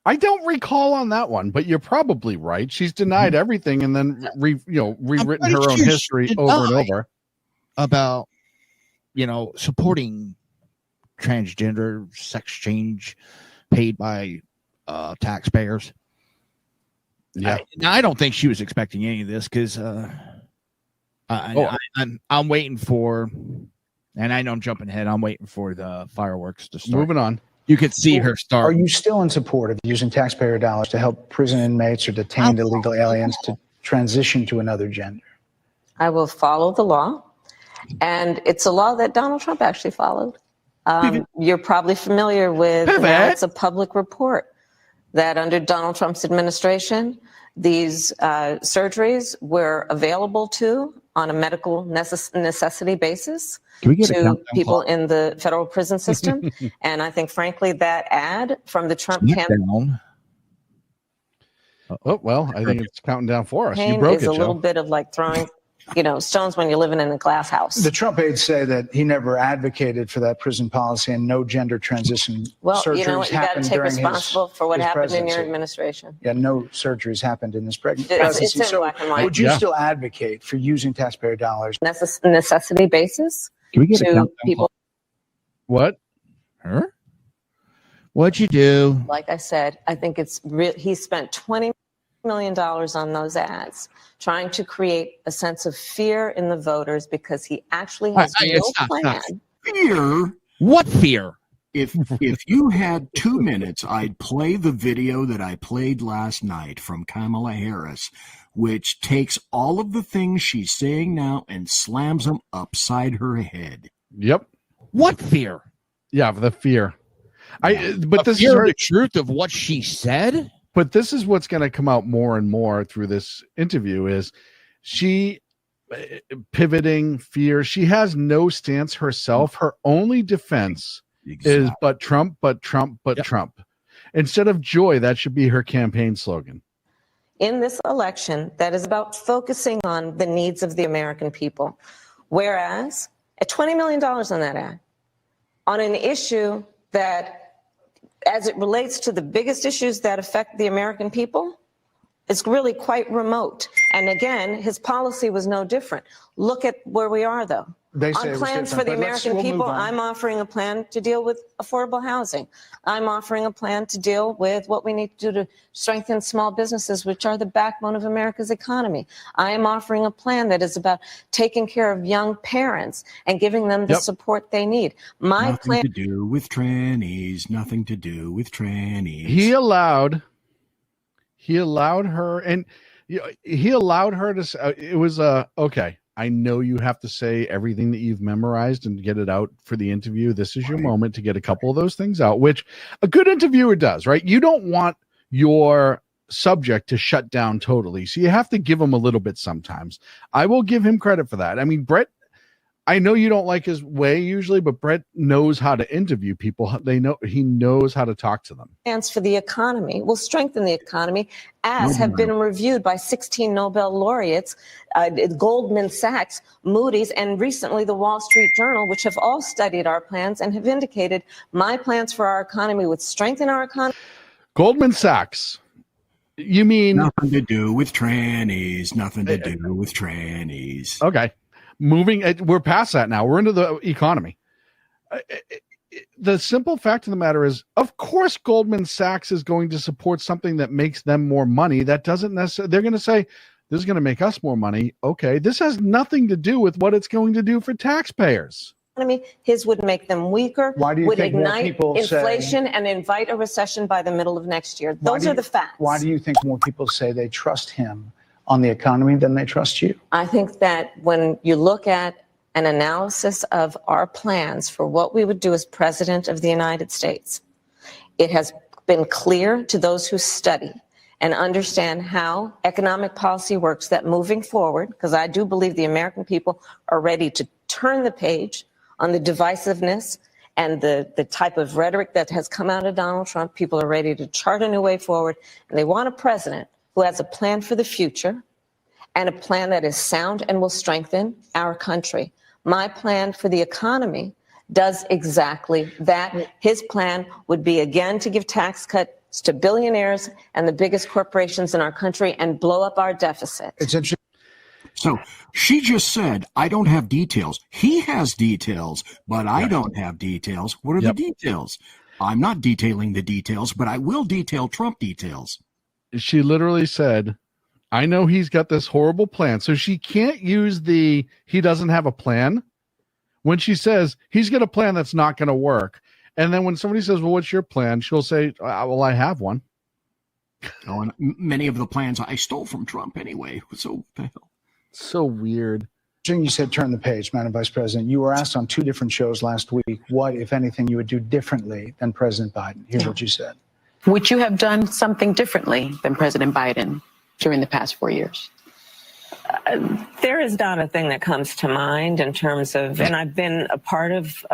I don't recall on that one, but you're probably right. She's denied everything and then rewritten her own history over and over about supporting transgender sex change paid by taxpayers. Yeah, I don't think she was expecting any of this because I'm waiting for, and I know I'm jumping ahead. I'm waiting for the fireworks to start. Moving on. You could see her start. Are you still in support of using taxpayer dollars to help prison inmates or detained illegal aliens to transition to another gender? I will follow the law. And it's a law that Donald Trump actually followed. You're probably familiar with it's a public report that under Donald Trump's administration, these surgeries were available on a medical necessity basis to people in the federal prison system. And I think, frankly, that ad from the Trump campaign. Oh, well, I think it's counting down for us. You broke it, Joe. Is a little bit of like throwing stones when you're living in a glass house. The Trump aides say that he never advocated for that prison policy and no gender transition surgeries you know what? You got to take responsible for what happened presidency. In your administration. Yeah, no surgeries happened in this presidency. It's in black and white. Would you still advocate for using taxpayer dollars? Necessity basis. Can we get to people? What? Her? What'd you do? Like I said, I think it's he spent $20 million on those ads, trying to create a sense of fear in the voters because he actually has no plan. Fear? What fear? If you had 2 minutes, I'd play the video that I played last night from Kamala Harris, which takes all of the things she's saying now and slams them upside her head. Yep. What fear? Yeah, the fear. But this is the truth of what she said. But this is what's going to come out more and more through this interview is she pivoting fear. She has no stance herself. Her only defense is but Trump, but Trump, but Trump. Instead of joy, that should be her campaign slogan. In this election, that is about focusing on the needs of the American people. Whereas at $20 million on that ad, on an issue that, as it relates to the biggest issues that affect the American people, it's really quite remote. And again, his policy was no different. Look at where we are, though. On plans for the American people, I'm offering a plan to deal with affordable housing. I'm offering a plan to deal with what we need to do to strengthen small businesses, which are the backbone of America's economy. I am offering a plan that is about taking care of young parents and giving them the support they need. Nothing to do with trannies. Nothing to do with trannies. He allowed her, and he allowed her to. It was okay. I know you have to say everything that you've memorized and get it out for the interview. This is your moment to get a couple of those things out, which a good interviewer does, right? You don't want your subject to shut down totally. So you have to give him a little bit sometimes. I will give him credit for that. I mean, Bret, I know you don't like his way usually, but Bret knows how to interview people. He knows how to talk to them. Plans for the economy will strengthen the economy, as have been reviewed by 16 Nobel laureates, Goldman Sachs, Moody's, and recently the Wall Street Journal, which have all studied our plans and have indicated my plans for our economy would strengthen our economy. Goldman Sachs You mean nothing to do with trannies? Nothing to do with trannies. Okay, we're past that now. We're into the economy. The simple fact of the matter is, of course, Goldman Sachs is going to support something that makes them more money. That doesn't necessarily. They're going to say this is going to make us more money. Okay, this has nothing to do with what it's going to do for taxpayers. His would make them weaker, Why do you would think more ignite people inflation and invite a recession by the middle of next year. Those are the facts. Why do you think more people say they trust him on the economy than they trust you? I think that when you look at an analysis of our plans for what we would do as president of the United States, it has been clear to those who study and understand how economic policy works that moving forward, because I do believe the American people are ready to turn the page on the divisiveness and the type of rhetoric that has come out of Donald Trump. People are ready to chart a new way forward, and they want a president who has a plan for the future and a plan that is sound and will strengthen our country. My plan for the economy does exactly that. His plan would be, again, to give tax cuts to billionaires and the biggest corporations in our country and blow up our deficit. It's interesting. So she just said, I don't have details. He has details, but I don't have details. What are the details? I'm not detailing the details, but I will detail Trump details. She literally said, I know he's got this horrible plan. So she can't use he doesn't have a plan when she says he's got a plan that's not going to work. And then when somebody says, well, what's your plan? She'll say, well, I have one. Oh, and many of the plans I stole from Trump anyway. So weird. You said turn the page, Madam Vice President. You were asked on 2 different shows last week what, if anything, you would do differently than President Biden. Here's what you said. Would you have done something differently than President Biden during the past 4 years? There is not a thing that comes to mind in terms of, and I've been a part of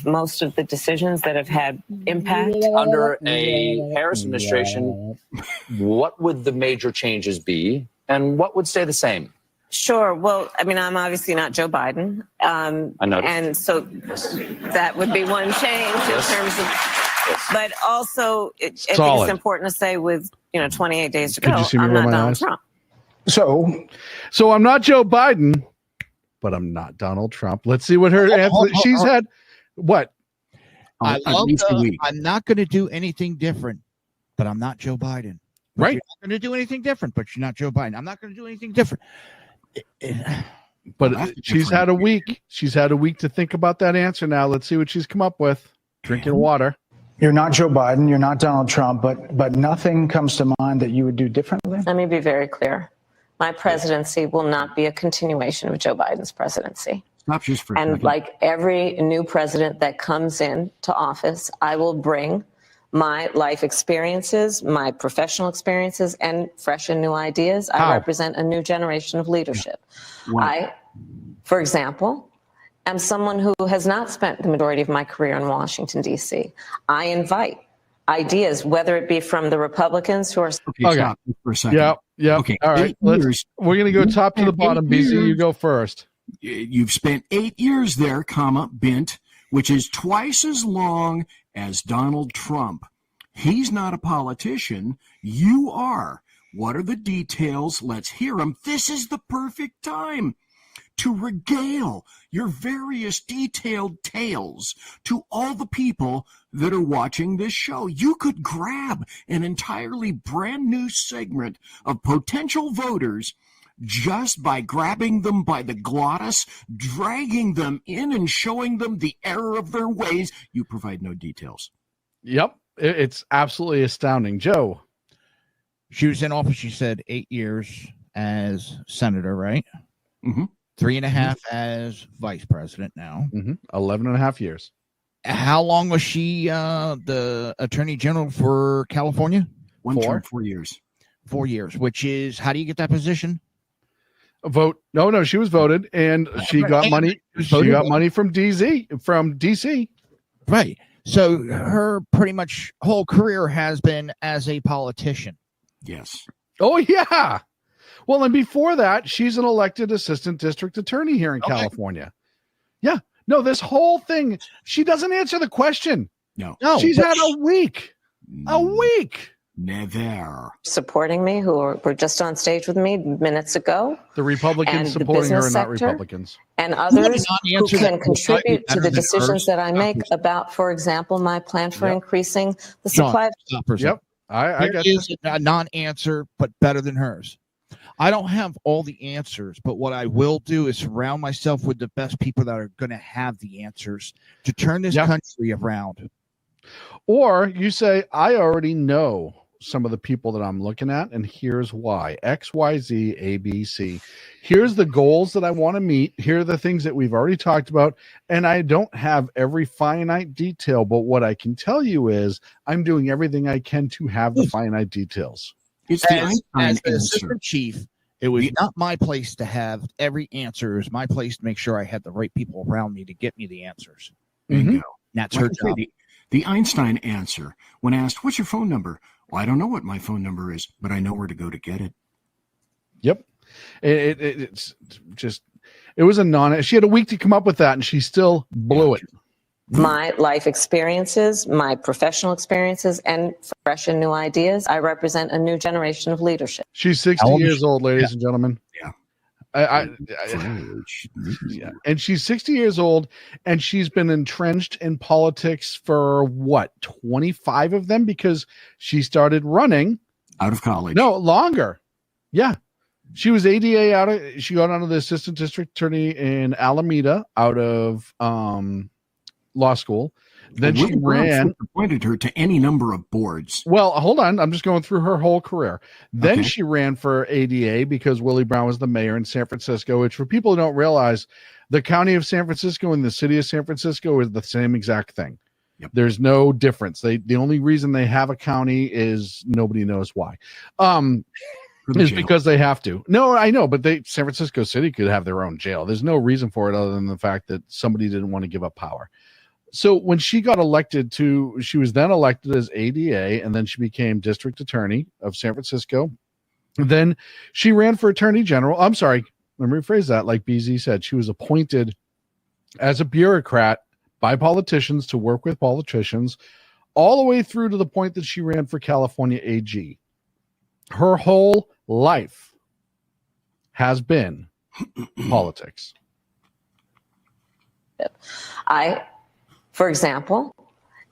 most of the decisions that have had impact. Under a Harris administration, what would the major changes be and what would stay the same? Sure. Well, I mean, I'm obviously not Joe Biden. I know. And so that would be one change in terms of, but also I think it's important to say with, 28 days to go, I'm not Donald Trump. So I'm not Joe Biden, but I'm not Donald Trump. Let's see what her answer. She's had what? I love I'm not going to do anything different, but I'm not Joe Biden. Right. You're not going to do anything different, but you're not Joe Biden. I'm not going to do anything different. But she's had a week. She's had a week to think about that answer now. Let's see what she's come up with. Drinking water. You're not Joe Biden. You're not Donald Trump, but nothing comes to mind that you would do differently? Let me be very clear. My presidency will not be a continuation of Joe Biden's presidency. Not just for and like every new president that comes in to office, I will bring my life experiences, my professional experiences, and fresh and new ideas. I represent a new generation of leadership. Wow. I, for example, am someone who has not spent the majority of my career in Washington, D.C. I invite ideas, whether it be from the Republicans who are... Okay, stop for a second. Yeah. Okay. All right. We're going to go top to the bottom. BZ, you go first. You've spent 8 years there, Bint, which is twice as long as Donald Trump. He's not a politician. You are. What are the details? Let's hear them. This is the perfect time to regale your various detailed tales to all the people that are watching this show. You could grab an entirely brand new segment of potential voters just by grabbing them by the glottis, dragging them in and showing them the error of their ways. You provide no details. Yep. It's absolutely astounding. Joe. She was in office, she said, 8 years as senator, right? Mm-hmm. 3.5 as vice president now. 11.5 years. How long was she the attorney general for California? 1 term, 4 years. 4 years, which is, how do you get that position? A vote. No, she was voted, and she got money. She got money from DC. Right. So her pretty much whole career has been as a politician. Yes. Oh, yeah. Well, and before that, she's an elected assistant district attorney here in California. Yeah. No, this whole thing, she doesn't answer the question. No. She's had a week. A week. Never. Supporting me, who were just on stage with me minutes ago. The Republicans supporting her are not Republicans. And others who can contribute to the decisions that I make about, for example, my plan for increasing the supply. Yep. I got is a non-answer, but better than hers. I don't have all the answers, but what I will do is surround myself with the best people that are going to have the answers to turn this country around. Or you say, I already know some of the people that I'm looking at, and here's why. X, Y, Z, A, B, C. Here's the goals that I want to meet. Here are the things that we've already talked about. And I don't have every finite detail, but what I can tell you is I'm doing everything I can to have the finite details. As the assistant chief, it was not my place to have every answer. It was my place to make sure I had the right people around me to get me the answers. Bingo. That's her job. The Einstein answer, when asked, what's your phone number? Well, I don't know what my phone number is, but I know where to go to get it. Yep. It's just, it was she had a week to come up with that, and she still blew it. My life experiences, my professional experiences, and fresh and new ideas. I represent a new generation of leadership. She's 60 years old, ladies and gentlemen. Yeah. And she's 60 years old, and she's been entrenched in politics for what, 25 of them, because she started running out of college. No, longer. Yeah. She was ADA she got out of the assistant district attorney in Alameda out of law school. Then she ran, appointed her to any number of boards. Well, hold on. I'm just going through her whole career. Then she ran for ADA because Willie Brown was the mayor in San Francisco, which for people who don't realize, the county of San Francisco and the city of San Francisco is the same exact thing. Yep. There's no difference. The only reason they have a county is nobody knows why. Is because they have to. No, I know, but San Francisco City could have their own jail. There's no reason for it other than the fact that somebody didn't want to give up power. So when she got elected she was then elected as ADA, and then she became district attorney of San Francisco. Then she ran for attorney general. I'm sorry, let me rephrase that. Like BZ said, she was appointed as a bureaucrat by politicians to work with politicians all the way through to the point that she ran for California AG. Her whole life has been politics. For example,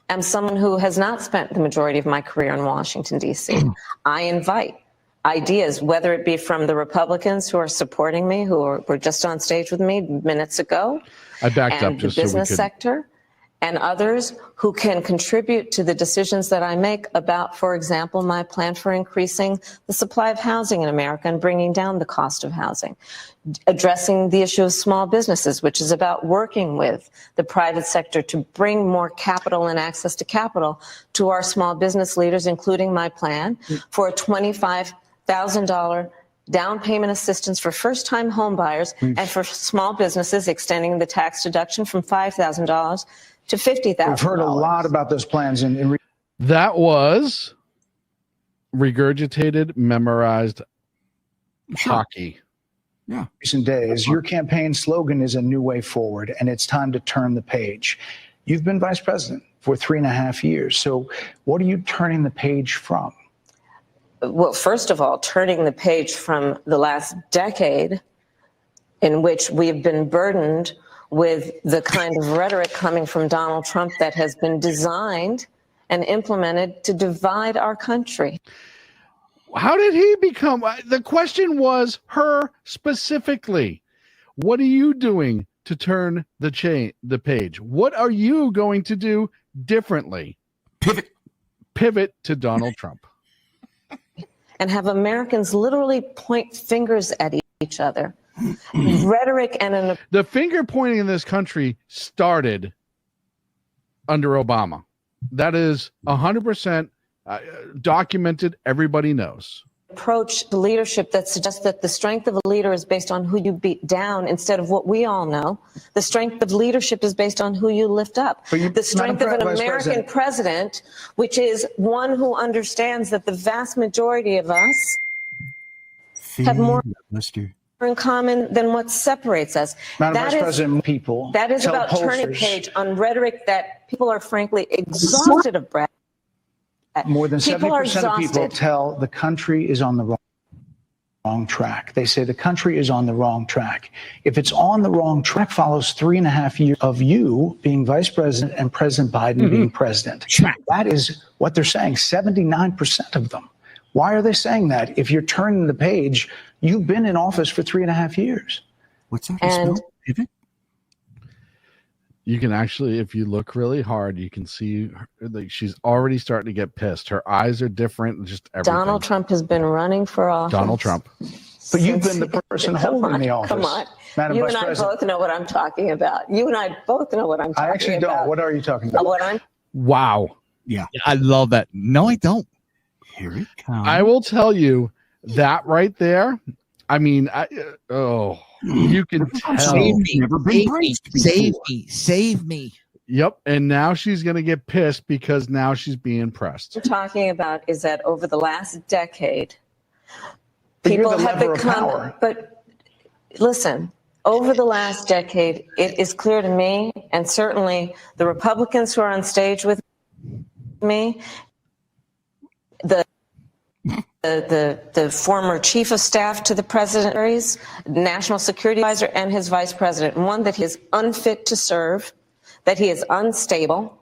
am someone who has not spent the majority of my career in Washington, D.C. I invite ideas, whether it be from the Republicans who are supporting me, who were just on stage with me minutes ago, I backed up just the business sector, and others who can contribute to the decisions that I make about, for example, my plan for increasing the supply of housing in America and bringing down the cost of housing, addressing the issue of small businesses, which is about working with the private sector to bring more capital and access to capital to our small business leaders, including my plan for a $25,000 down payment assistance for first-time home buyers and for small businesses, extending the tax deduction from $5,000 to $50,000. We've heard a lot about those plans. That was regurgitated, memorized hockey. Yeah. Recent days, your campaign slogan is a new way forward, and it's time to turn the page. You've been vice president for 3.5 years. So what are you turning the page from? Well, first of all, turning the page from the last decade in which we've been burdened with the kind of rhetoric coming from Donald Trump that has been designed and implemented to divide our country. How did he become? The question was her specifically. What are you doing to turn the page? What are you going to do differently? Pivot to Donald Trump. And have Americans literally point fingers at each other. Rhetoric and the finger pointing in this country started under Obama. That is 100% documented. Everybody knows. Approach to leadership that suggests that the strength of a leader is based on who you beat down instead of what we all know. The strength of leadership is based on who you lift up. The strength of an American president, which is one who understands that the vast majority of us have more in common than what separates us. That is about turning page on rhetoric that people are frankly exhausted of, Brett. More than People are 70% of people exhausted. tell the country is on the wrong track. They say the country is on the wrong track. If it's on the wrong track, follows 3.5 years of you being vice president and President Biden being president. That is what they're saying, 79% of them. Why are they saying that? If you're turning the page, you've been in office for 3.5 years. What's that? And You can actually, if you look really hard, you can see like she's already starting to get pissed. Her eyes are different. Just everything. Donald Trump has been running for office. Donald Trump. But you've been the person holding the office. Come on. Madam You Vice and I President. both know what I'm talking about. You and I both know what I'm talking about. I actually don't. What are you talking about? What I'm Wow. Yeah. I love that. No, I don't. Here it comes. I will tell you that right there. I mean, you can tell. Save me. Never been Save me. braced Save before. me. Save me. Yep. And now she's going to get pissed because now she's being pressed. talking about is that over the last decade, But you're people the have lever of become. power. But listen, over the last decade, it is clear to me, and certainly the Republicans who are on stage with me, the former chief of staff to the president, national security advisor, and his vice president, one that he is unfit to serve, that he is unstable,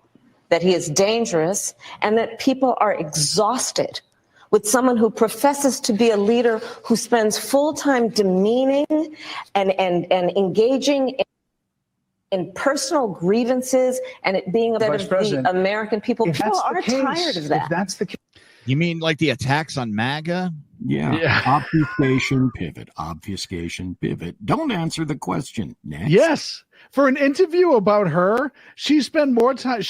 that he is dangerous, and that people are exhausted with someone who professes to be a leader who spends full time demeaning and engaging in personal grievances and it being Vice of the President, American people. If People that's the are case, tired of if that. that's the case. You mean like the attacks on MAGA? Yeah. Obfuscation, pivot. Obfuscation, pivot. Don't answer the question. Next. Yes. For an interview about her, she spent more time.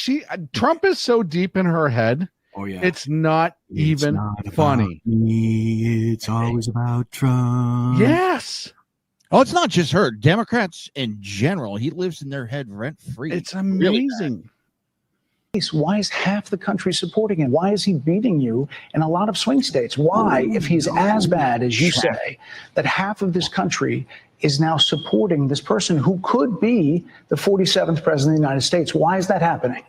Trump is so deep in her head. Oh, yeah. It's not even funny. It's always about Trump. Yes. Oh, it's not just her. Democrats in general. He lives in their head rent free. It's amazing. Why is half the country supporting him? Why is he beating you in a lot of swing states? Why, if he's as bad as you say, that half of this country is now supporting this person who could be the 47th president of the United States? Why is that happening?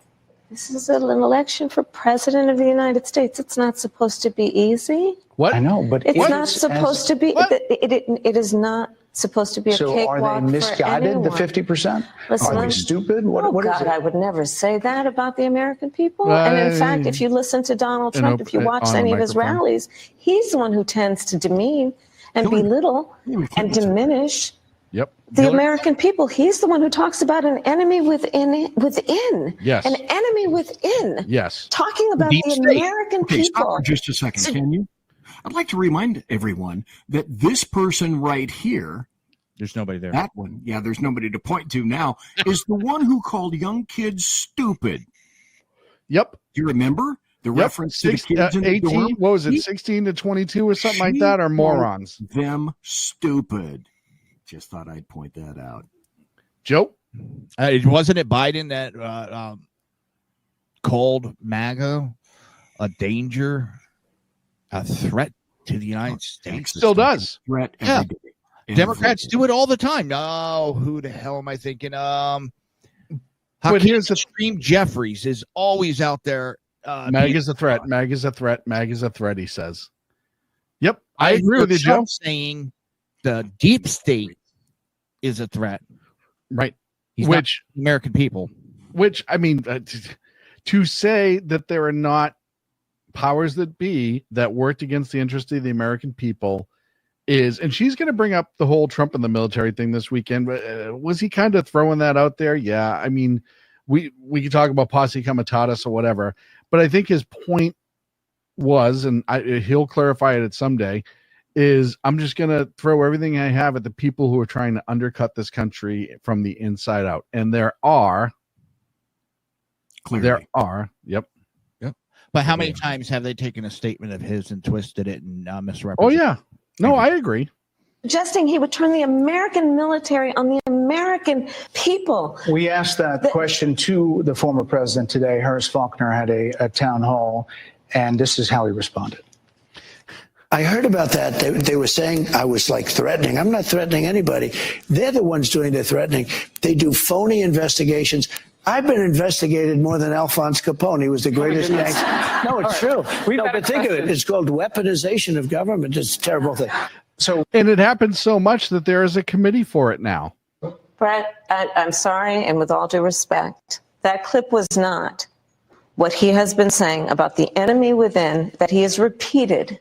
This is an election for president of the United States. It's not supposed to be easy. What? I know, but It's not supposed to be. It is not supposed to be a So cakewalk are they misguided, the for anyone. 50%? Listen, Are they stupid? What oh is God, it? I would never say that about the American people. And in fact, if you listen to Donald Trump, if you watch any of his rallies, he's the one who tends to demean and belittle and diminish the American people. He's the one who talks about an enemy within. Yes. An enemy within. Yes. Talking about Deep the state. American Okay, people. stop for just a second, can you? I'd like to remind everyone that this person right here, there's nobody there. That one, yeah, there's nobody to point to now, is the one who called young kids stupid. Yep. Do you remember the reference to the kids in the 18, dorm? what was it, 16 to 22 or something like that, or morons? Them stupid. Just thought I'd point that out. Joe? Wasn't it Biden that called MAGA a danger, a threat to the United States? Still does. Threat Yeah. every day. Democrats do it all the time. Oh, who the hell am I thinking? But Here's Extreme Jeffries is always out there. Mag is a threat. Mag is a threat. Mag is a threat, he says. Yep. I agree with you, Joe. Trump saying the deep state is a threat. Right. He's Which not the American people. Which, I mean, to say that there are not powers that be that worked against the interest of the American people is, and she's going to bring up the whole Trump and the military thing this weekend. Was he kind of throwing that out there? Yeah. I mean, we can talk about posse comitatus or whatever, but I think his point was, and he'll clarify it someday, is I'm just going to throw everything I have at the people who are trying to undercut this country from the inside out. And there are. Clearly. Yep. But how many times have they taken a statement of his and twisted it and misrepresented? Oh, yeah. No, I agree. Suggesting he would turn the American military on the American people. We asked that question to the former president today. Harris Faulkner had a town hall, and this is how he responded. I heard about that. They were saying I was like threatening. I'm not threatening anybody. They're the ones doing the threatening. They do phony investigations. I've been investigated more than Alphonse Capone. He was the greatest gangster. No, it's true. But think of it. It's called weaponization of government. It's a terrible thing. And it happens so much that there is a committee for it now. Bret, I'm sorry, and with all due respect, that clip was not what he has been saying about the enemy within that he has repeated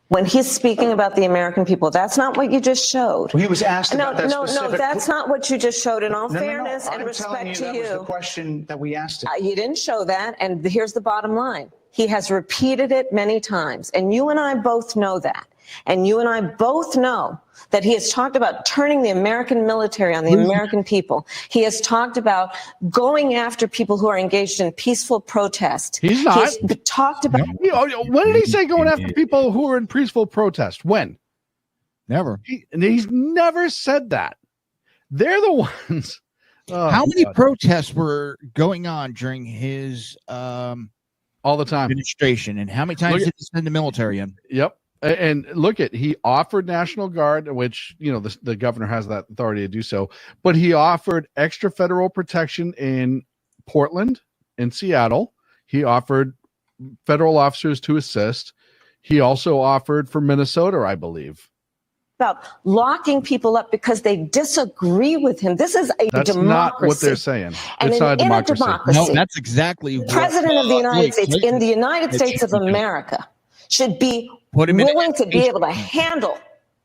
when he's speaking about the American people. That's not what you just showed. He was asked about that specific... No, that's not what you just showed. In all fairness and respect to you. That was the question that we asked him. You didn't show that, and here's the bottom line. He has repeated it many times, and you and I both know that. And you and I both know that he has talked about turning the American military on the American people. He has talked about going after people who are engaged in peaceful protest. He's not. He has talked about... When did he say going after people who are in peaceful protest? When? Never. He's never said that. They're the ones. How many protests were going on during his all the time administration, and how many times did he send the military in? Yep. And look he offered National Guard, which, the governor has that authority to do so, but he offered extra federal protection in Portland, in Seattle. He offered federal officers to assist. He also offered for Minnesota, I believe. About locking people up because they disagree with him. This is a That's democracy. not what they're saying. And it's not a democracy. No, that's exactly what President of the United States in the United States of America should be willing to be able to handle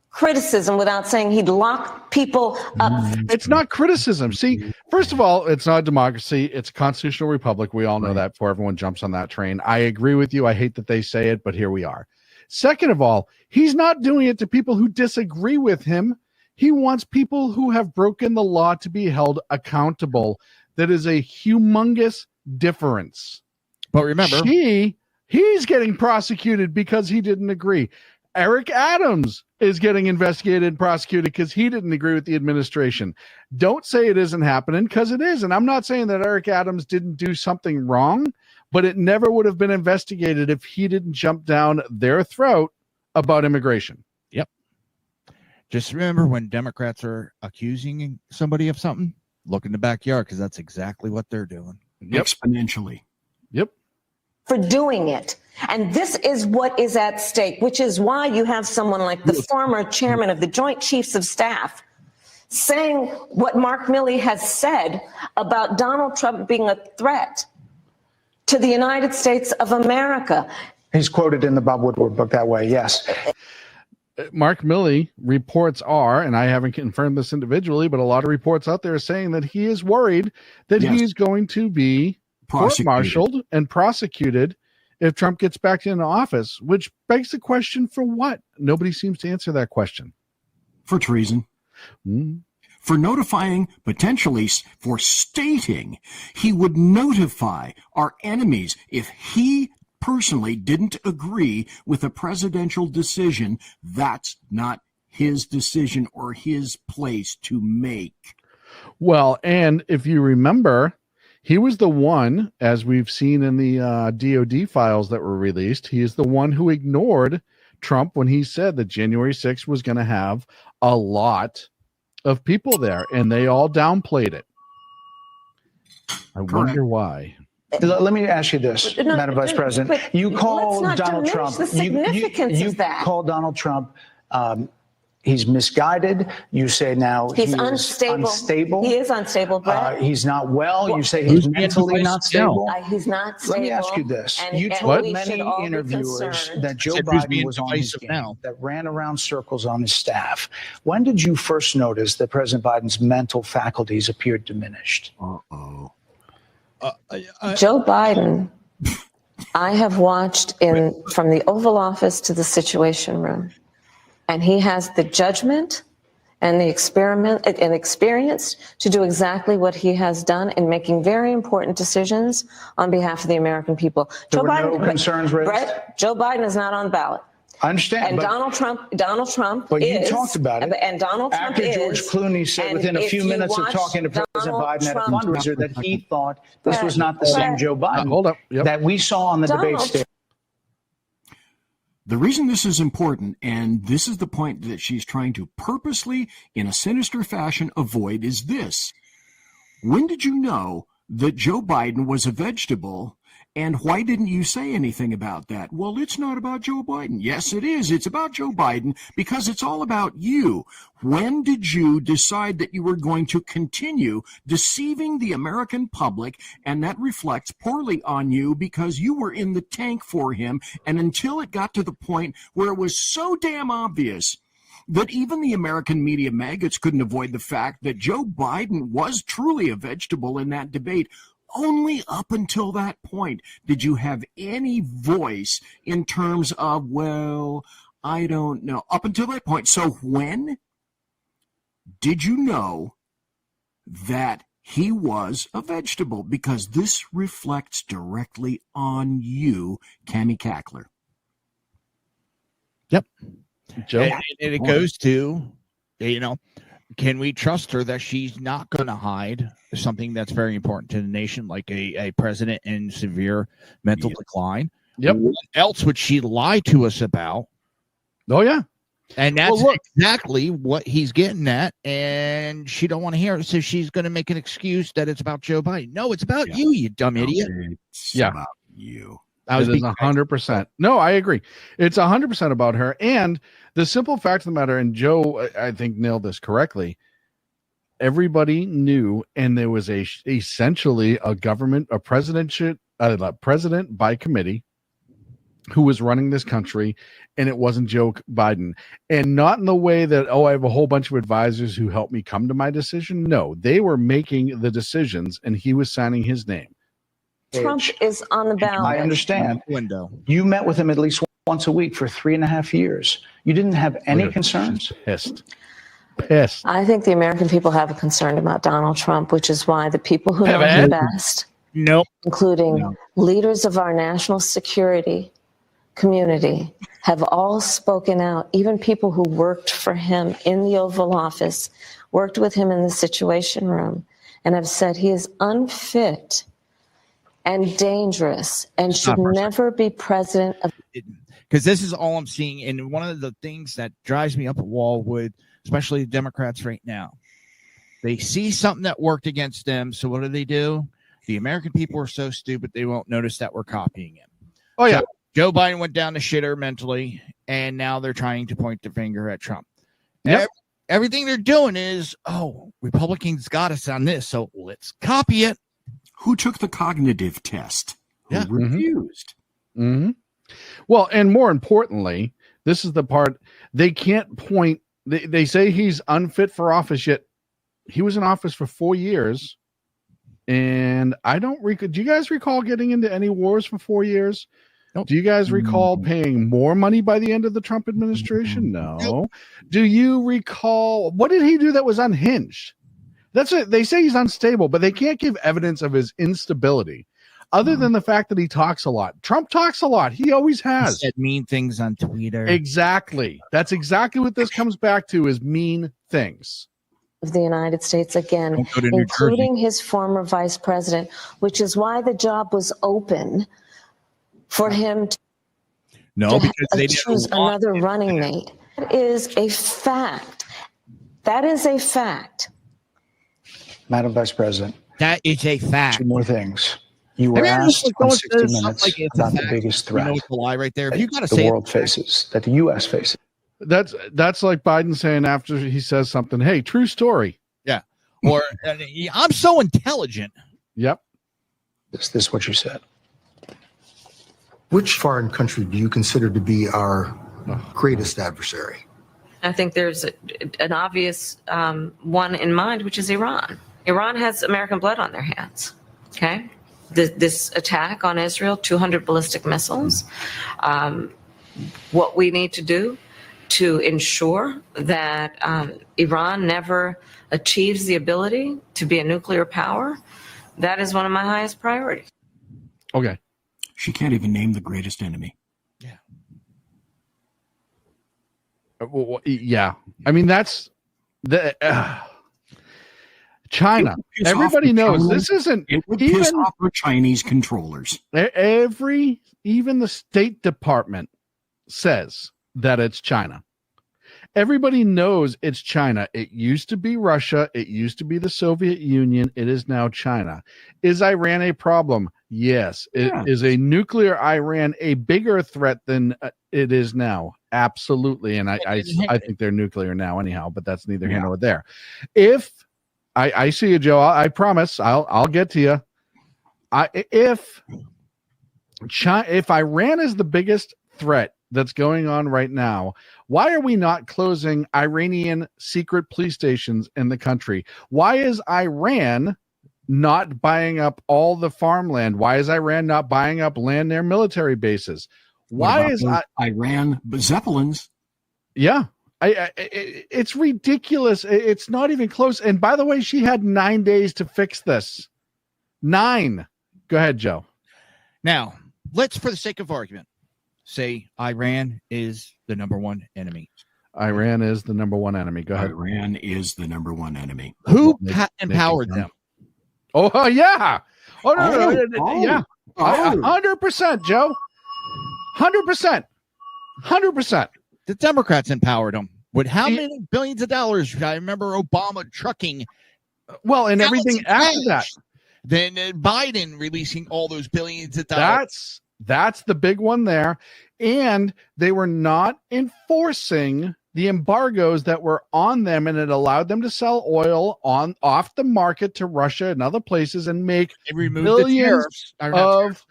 criticism without saying he'd lock people up. It's not criticism. See, first of all, it's not a democracy. It's a constitutional republic. We all know that before everyone jumps on that train. I agree with you. I hate that they say it, but here we are. Second of all, he's not doing it to people who disagree with him. He wants people who have broken the law to be held accountable. That is a humongous difference. But remember, he's getting prosecuted because he didn't agree. Eric Adams is getting investigated and prosecuted because he didn't agree with the administration. Don't say it isn't happening, because it is. And I'm not saying that Eric Adams didn't do something wrong, but it never would have been investigated if he didn't jump down their throat about immigration. Yep. Just remember, when Democrats are accusing somebody of something, look in the backyard, because that's exactly what they're doing. Yep. Exponentially. Yep. For doing it. And this is what is at stake, which is why you have someone like the former chairman of the Joint Chiefs of Staff saying what Mark Milley has said about Donald Trump being a threat to the United States of America. He's quoted in the Bob Woodward book that way, yes. Mark Milley reports are, and I haven't confirmed this individually, but a lot of reports out there are saying that he is worried that he's going to be court-martialed and prosecuted if Trump gets back into office, which begs the question, for what? Nobody seems to answer that question. For treason. For notifying, potentially for stating he would notify our enemies if he personally didn't agree with a presidential decision. That's not his decision or his place to make. Well, and if you remember, he was the one, as we've seen in the DOD files that were released, he is the one who ignored Trump when he said that January 6th was going to have a lot of people there, and they all downplayed it. I wonder why. Let me ask you this, Madam Vice President. You call Donald Trump. The significance of that. Call Donald Trump. He's misguided. You say now he's unstable. He is unstable, Brett. He's not well. You say he's mentally not stable. He's not stable. Let me ask you this. You told many interviewers that Joe Biden was on his game, that ran around circles on his staff. When did you first notice that President Biden's mental faculties appeared diminished? Joe Biden, I have watched from the Oval Office to the Situation Room. And he has the judgment and the experience to do exactly what he has done in making very important decisions on behalf of the American people. There were no concerns raised? Brett, Joe Biden is not on ballot. I understand. And Donald Trump but is. You talked about it. And Donald Trump After George Clooney said within a few minutes of talking to President Biden at a fundraiser that he thought this was not the same Joe Biden that we saw on the debate stage. The reason this is important, and this is the point that she's trying to purposely, in a sinister fashion, avoid, is this. When did you know that Joe Biden was a vegetable. And why didn't you say anything about that? Well, it's not about Joe Biden. Yes, it is. It's about Joe Biden because it's all about you. When did you decide that you were going to continue deceiving the American public? And that reflects poorly on you because you were in the tank for him. And until it got to the point where it was so damn obvious that even the American media maggots couldn't avoid the fact that Joe Biden was truly a vegetable in that debate. Only up until that point did you have any voice in terms of, well, I don't know. Up until that point. So when did you know that he was a vegetable? Because this reflects directly on you, Cammie Cackler. Yep. Joe? And it goes to, can we trust her that she's not going to hide something that's very important to the nation, like a president in severe mental decline? Yep. What else would she lie to us about? Oh, yeah. And that's exactly what he's getting at. And she don't want to hear it, so she's going to make an excuse that it's about Joe Biden. No, it's about you, you dumb idiot. It's about you. It is 100%. No, I agree. It's 100% about her. And the simple fact of the matter, and Joe, I think, nailed this correctly. Everybody knew, and there was essentially a president by committee who was running this country, and it wasn't Joe Biden. And not in the way that, I have a whole bunch of advisors who helped me come to my decision. No, they were making the decisions, and he was signing his name. Trump is on the ballot. I understand. Window. You met with him at least once a week for 3.5 years. You didn't have any concerns? Pissed. I think the American people have a concern about Donald Trump, which is why the people who know him best, including leaders of our national security community, have all spoken out. Even people who worked for him in the Oval Office, worked with him in the Situation Room, and have said he is unfit and dangerous and should never be president of. Because this is all I'm seeing. And one of the things that drives me up a wall with, especially the Democrats right now, they see something that worked against them. So what do? The American people are so stupid, they won't notice that we're copying him. Oh, yeah. So Joe Biden went down the shitter mentally, and now they're trying to point the finger at Trump. Yep. Everything they're doing is, Republicans got us on this, so let's copy it. Who took the cognitive test? Who refused? Mm-hmm. Well, and more importantly, this is the part they can't point. They say he's unfit for office, yet he was in office for 4 years. And I don't recall. Do you guys recall getting into any wars for 4 years? Nope. Do you guys recall paying more money by the end of the Trump administration? No. Nope. Do you recall what did he do that was unhinged? That's it. They say he's unstable, but they can't give evidence of his instability other than the fact that he talks a lot. Trump talks a lot. He always has. He said mean things on Twitter. Exactly. That's exactly what this comes back to is mean things. Of the United States again, including his former vice president, which is why the job was open for him to because they choose another running mate. That is a fact. That is a fact. Madam Vice President. That is a fact. 2 more things. You were asked on 60 Minutes about the biggest threat the lie right there. You gotta the world faces, that the U.S. faces. That's like Biden saying after he says something, hey, true story. Yeah. Or I'm so intelligent. Yep. This is what you said. Which foreign country do you consider to be our greatest adversary? I think there's an obvious one in mind, which is Iran. Iran has American blood on their hands. Okay. This attack on Israel, 200 ballistic missiles. What we need to do to ensure that Iran never achieves the ability to be a nuclear power, that is one of my highest priorities. Okay. She can't even name the greatest enemy. Yeah. Yeah. I mean, that's the China. Everybody knows this isn't it would piss off the Chinese controllers. Even the State Department says that it's China. Everybody knows it's China. It used to be Russia. It used to be the Soviet Union. It is now China. Is Iran a problem? Yes. Is a nuclear Iran a bigger threat than it is now? Absolutely. And I think they're nuclear now anyhow, but that's neither here nor there. If I see you, Joe, I promise I'll get to you. If Iran is the biggest threat that's going on right now, why are we not closing Iranian secret police stations in the country? Why is Iran not buying up all the farmland? Why is Iran not buying up land near military bases? Why is Iran Zeppelins? Yeah. It's ridiculous. It's not even close. And by the way, she had 9 days to fix this. 9. Go ahead, Joe. Now, let's, for the sake of argument, say Iran is the number one enemy. Iran is the number one enemy. Go ahead. Iran is the number one enemy. Who empowered them? Oh, yeah. Oh, no. Yeah. 100%, Joe. 100%. 100%. The Democrats empowered them. With how many billions of dollars? I remember Obama trucking. Well, and everything after that. Then Biden releasing all those billions of dollars. That's the big one there. And they were not enforcing the embargoes that were on them, and it allowed them to sell oil off the market to Russia and other places and make billions of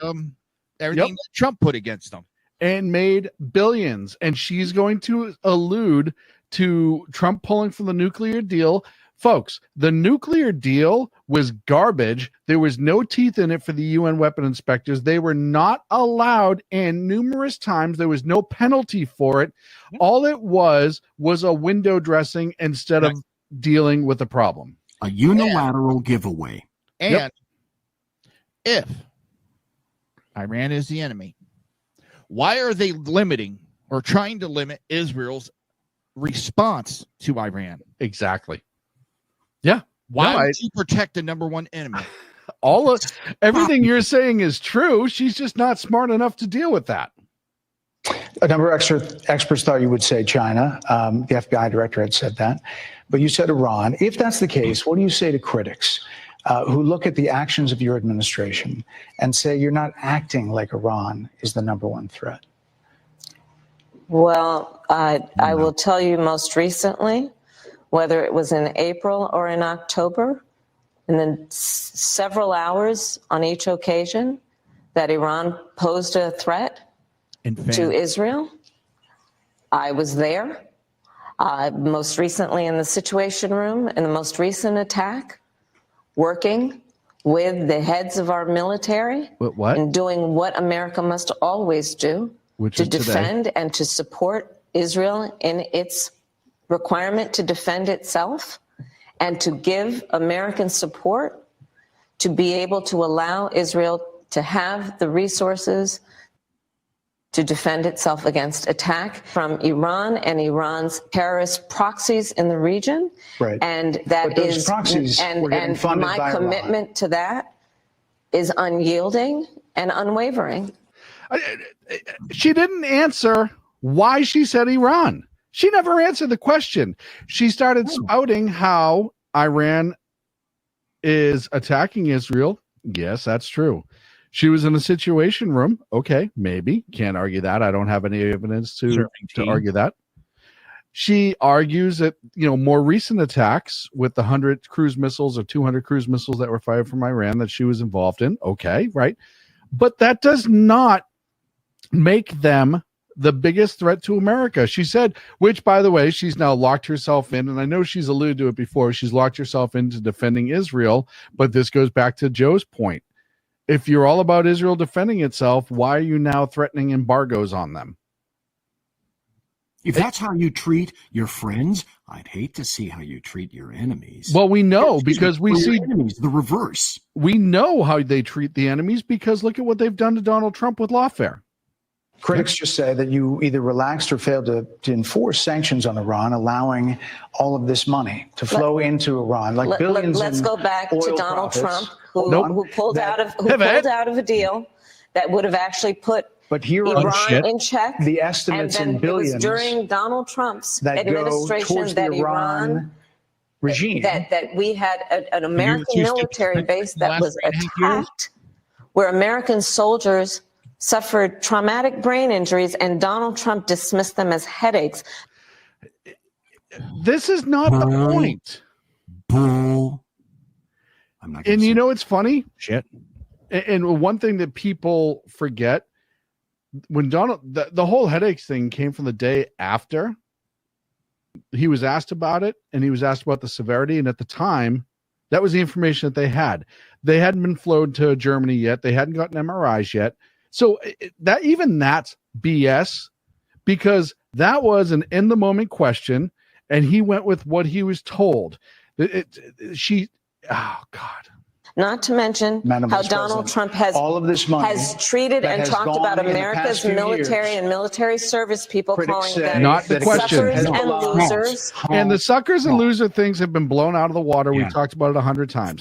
everything that Trump put against them. And made billions. And she's going to allude to Trump pulling from the nuclear deal. Folks, the nuclear deal was garbage. There was no teeth in it for the UN weapon inspectors. They were not allowed, and numerous times there was no penalty for it. All it was a window dressing instead of dealing with the problem. A unilateral giveaway. And if Iran is the enemy, why are they limiting or trying to limit Israel's response to Iran? Exactly. Yeah. Why would you protect the number one enemy? Everything you're saying is true. She's just not smart enough to deal with that. A number of experts thought you would say China. The FBI director had said that. But you said Iran. If that's the case, what do you say to critics who look at the actions of your administration and say you're not acting like Iran is the number one threat? Well, I will tell you most recently, whether it was in April or in October, and then several hours on each occasion that Iran posed a threat to Israel, I was there. Most recently in the Situation Room, in the most recent attack, working with the heads of our military and doing what America must always do, to defend and to support Israel in its requirement to defend itself, and to give American support to be able to allow Israel to have the resources to defend itself against attack from Iran and Iran's terrorist proxies in the region. Right. And that is, proxies and my commitment to that is unyielding and unwavering. She didn't answer why she said Iran. She never answered the question. She started spouting how Iran is attacking Israel. Yes, that's true. She was in a Situation Room. Okay, maybe. Can't argue that. I don't have any evidence to argue that. She argues that, more recent attacks with the 100 cruise missiles or 200 cruise missiles that were fired from Iran that she was involved in. Okay, right. But that does not make them the biggest threat to America. She said, which, by the way, she's now locked herself in, and I know she's alluded to it before, she's locked herself into defending Israel, but this goes back to Joe's point. If you're all about Israel defending itself, why are you now threatening embargoes on them? If that's how you treat your friends, I'd hate to see how you treat your enemies. Well, we know because we see enemies, the reverse. We know how they treat the enemies because look at what they've done to Donald Trump with lawfare. Critics just say that you either relaxed or failed to enforce sanctions on Iran, allowing all of this money to flow into Iran, like billions. Let's go back to Donald profits. Trump, who pulled out of a deal that would have actually put But here Iran in check. The estimates and then in billions. It was during Donald Trump's that administration that Iran regime that we had an American military base that was attacked, where American soldiers suffered traumatic brain injuries, and Donald Trump dismissed them as headaches. This is not the point. Bull. I'm not. And you know, it's funny. Shit. And one thing that people forget, when Donald, the whole headaches thing came from the day after he was asked about it, and he was asked about the severity. And at the time, that was the information that they had. They hadn't been flown to Germany yet. They hadn't gotten MRIs yet. So that's BS, because that was an in the moment question, and he went with what he was told. Oh God. Not to mention how Donald Trump has all of this money has treated and talked about America's military and military service people, calling them not the question. suckers and losers. And the suckers and loser things have been blown out of the water. We've talked about it 100 times.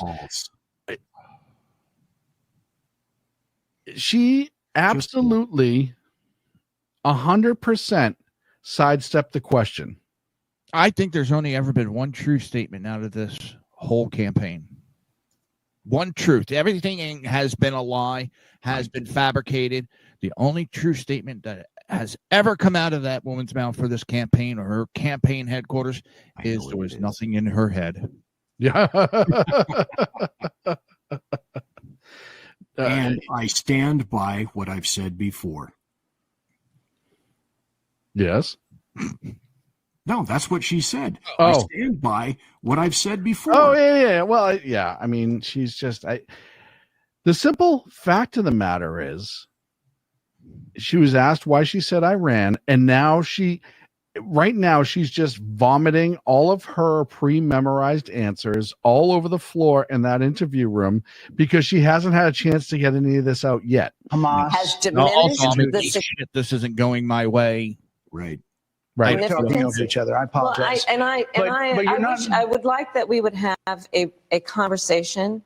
She absolutely 100% sidestepped the question. I think there's only ever been one true statement out of this whole campaign. One truth. Everything has been a lie, has been fabricated. The only true statement that has ever come out of that woman's mouth for this campaign or her campaign headquarters is there was nothing in her head. Yeah. And I stand by what I've said before. Yes. No, that's what she said. Oh. I stand by what I've said before. Oh, yeah. Well, yeah. I mean, she's just... The simple fact of the matter is, she was asked why she said Iran, and now right now she's just vomiting all of her pre-memorized answers all over the floor in that interview room because she hasn't had a chance to get any of this out yet. Hamas has diminished this isn't going my way. Right. Right. We're talking over each other. I apologize. I would like that we would have a conversation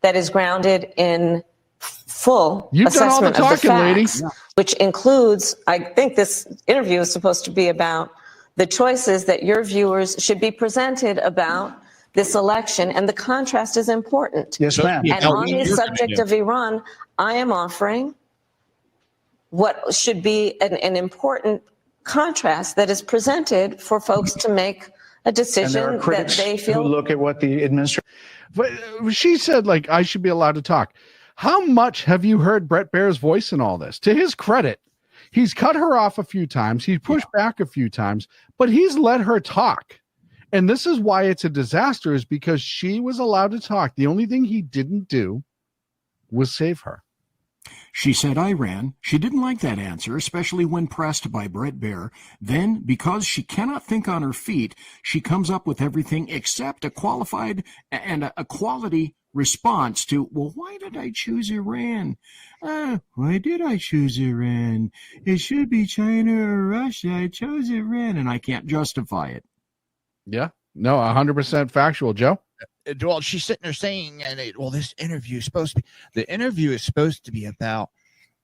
that is grounded in full assessment of the facts, which includes, I think this interview is supposed to be about the choices that your viewers should be presented about this election, and the contrast is important. Yes, ma'am. And on the subject of Iran, I am offering what should be an important contrast that is presented for folks to make a decision that they feel. Who look at what the administration. She said, like, I should be allowed to talk. How much have you heard Bret Baier's voice in all this? To his credit, he's cut her off a few times. He's pushed back a few times, but he's let her talk. And this is why it's a disaster, is because she was allowed to talk. The only thing he didn't do was save her. She said Iran. She didn't like that answer, especially when pressed by Bret Baier. Then, because she cannot think on her feet, she comes up with everything except a qualified and a quality response to, well, why did I choose Iran? Why did I choose Iran? It should be China or Russia. I chose Iran, and I can't justify it. Yeah. No, 100% factual, Joe. Well, she's sitting there saying, this interview is supposed to be, the interview is supposed to be about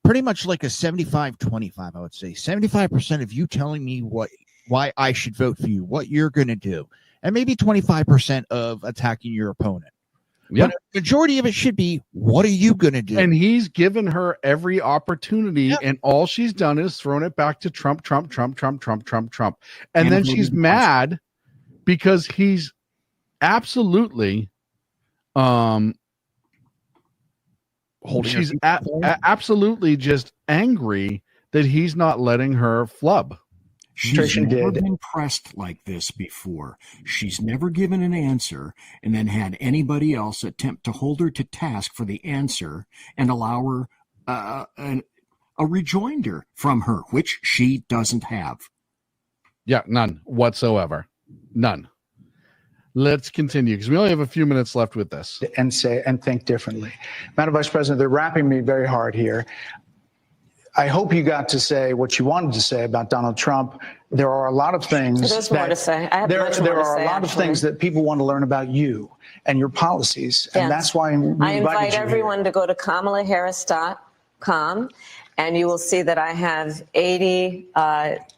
pretty much like a 75-25, I would say. 75% of you telling me why I should vote for you, what you're going to do, and maybe 25% of attacking your opponent. Yeah. But a majority of it should be, what are you going to do? And he's given her every opportunity, and all she's done is thrown it back to Trump. And then she's mad because he's absolutely absolutely just angry that he's not letting her flub. She's never been pressed like this before. She's never given an answer and then had anybody else attempt to hold her to task for the answer and allow her a rejoinder from her, which she doesn't have. Yeah, none whatsoever. None. Let's continue because we only have a few minutes left with this. And think differently. Madam Vice President, they're wrapping me very hard here. I hope you got to say what you wanted to say about Donald Trump. There are a lot of things. There's more to say. I have there much more are to say, a lot of things that people want to learn about you and your policies. And that's why I invite everyone to go to KamalaHarris.com and you will see that I have 80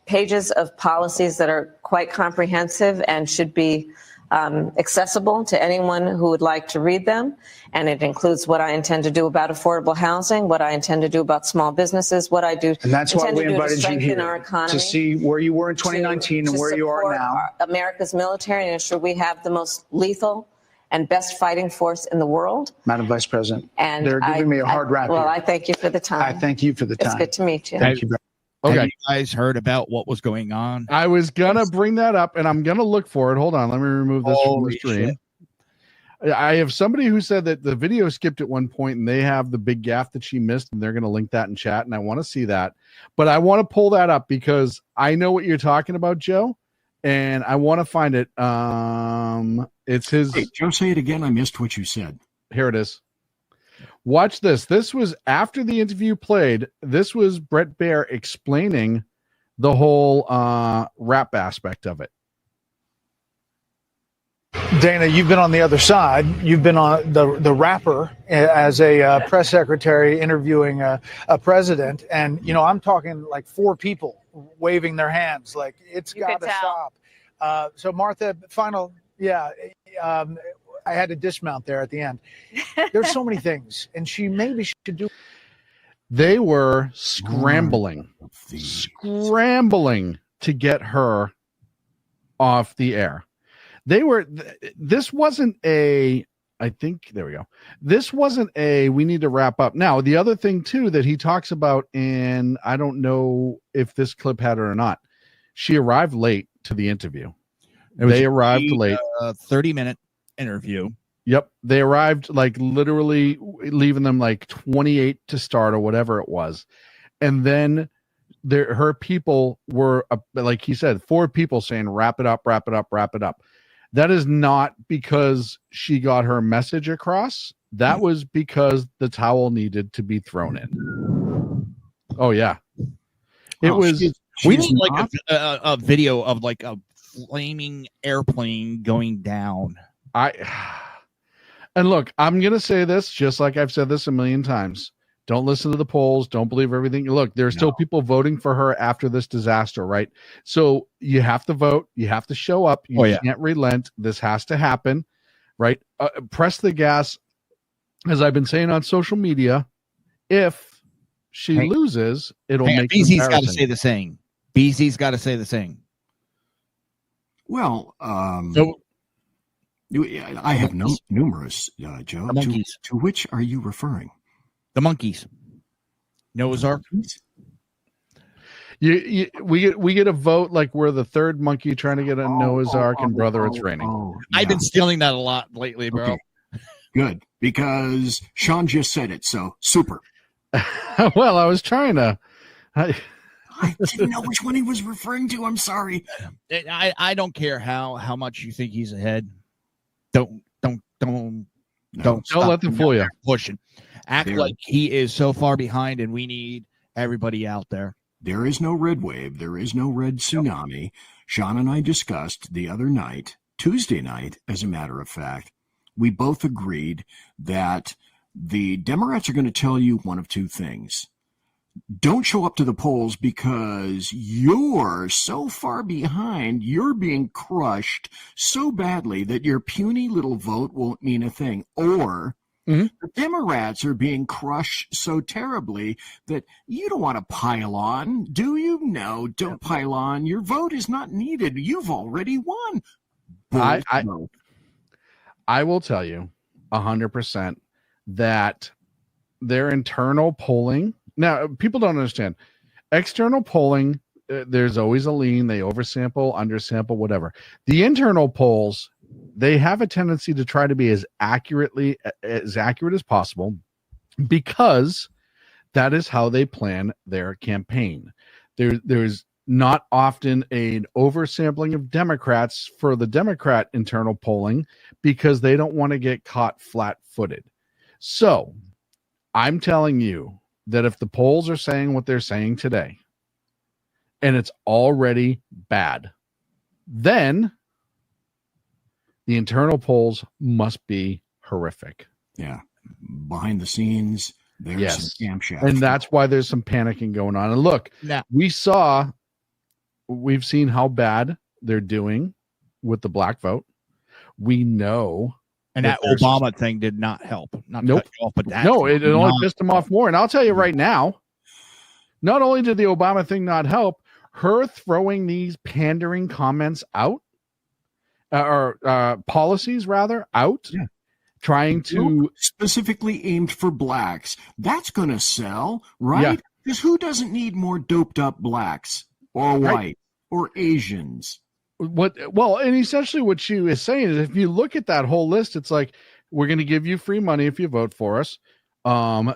pages of policies that are quite comprehensive and should be accessible to anyone who would like to read them. And it includes what I intend to do about affordable housing, what I intend to do about small businesses, what I do. And that's why we invited you here our economy, to see where you were in 2019 and where you are now. America's military and ensure we have the most lethal and best fighting force in the world. Madam Vice President, and they're giving me a hard rap Well, here. I thank you for the time. I thank you for the time. It's good to meet you. Thank you very Okay. Have you guys heard about what was going on? I was gonna bring that up, and I'm gonna look for it. Hold on, let me remove this from the stream. I have somebody who said that the video skipped at one point, and they have the big gaffe that she missed, and they're gonna link that in chat, and I want to see that. But I want to pull that up because I know what you're talking about, Joe, and I want to find it. It's his. Hey, Joe, say it again. I missed what you said. Here it is. Watch this. This was after the interview played. This was Bret Baier explaining the whole rap aspect of it. Dana, you've been on the other side. You've been on the rapper as a press secretary interviewing a president. And, you know, I'm talking like 4 people waving their hands like it's got to stop. So, Martha, final. Yeah. I had to dismount there at the end. There's so many things, and she maybe should do. They were scrambling to get her off the air. They were. This wasn't a. I think there we go. This wasn't a. We need to wrap up now. The other thing too that he talks about, and I don't know if this clip had it or not. She arrived late to the interview. They arrived late. 30-minute interview. Yep. They arrived like literally leaving them like 28 to start or whatever it was. And then her people were, like he said, 4 people saying, wrap it up, wrap it up, wrap it up. That is not because she got her message across. That was because the towel needed to be thrown in. Oh, yeah. It was. We need like a video of like a flaming airplane going down. And look, I'm going to say this just like I've said this a million times. Don't listen to the polls. Don't believe everything. Look, there are still people voting for her after this disaster, right? So you have to vote. You have to show up. You can't relent. This has to happen, right? Press the gas. As I've been saying on social media, if she loses, it'll make BZ's got to say the same. BZ's got to say the same. Well, I have numerous, Joe. To which are you referring? The monkeys. Noah's Ark. We get a vote like we're the third monkey trying to get a Noah's Ark, and brother, it's raining. Yeah. I've been stealing that a lot lately, bro. Okay. Good, because Shaun just said it, so super. Well, I was trying to. I didn't know which one he was referring to. I'm sorry. I don't care how much you think he's ahead. Don't let them fool you. Pushing. Act like he is so far behind, and we need everybody out there. There is no red wave. There is no red tsunami. Shaun and I discussed the other night, Tuesday night, as a matter of fact, we both agreed that the Democrats are going to tell you one of 2 things. Don't show up to the polls because you're so far behind, you're being crushed so badly that your puny little vote won't mean a thing. Or the Democrats are being crushed so terribly that you don't want to pile on. Do you? No, don't pile on. Your vote is not needed. You've already won. I will tell you 100% that their internal polling. Now, people don't understand. External polling, there's always a lean. They oversample, undersample, whatever. The internal polls, they have a tendency to try to be as accurate as possible because that is how they plan their campaign. There's not often an oversampling of Democrats for the Democrat internal polling because they don't want to get caught flat-footed. So I'm telling you that if the polls are saying what they're saying today and it's already bad, then the internal polls must be horrific. Yeah. Behind the scenes, There's some camshaft. And that's why there's some panicking going on. And look, we've seen how bad they're doing with the black vote. We know. And that Obama thing did not help. Nope. Off, but that it only pissed him off more. And I'll tell you right now, not only did the Obama thing not help, her throwing these pandering comments out, or policies rather, out, trying to specifically aimed for blacks. That's going to sell, right? Because who doesn't need more doped up blacks or white or Asians? And essentially what she is saying is, if you look at that whole list, it's like, we're going to give you free money if you vote for us.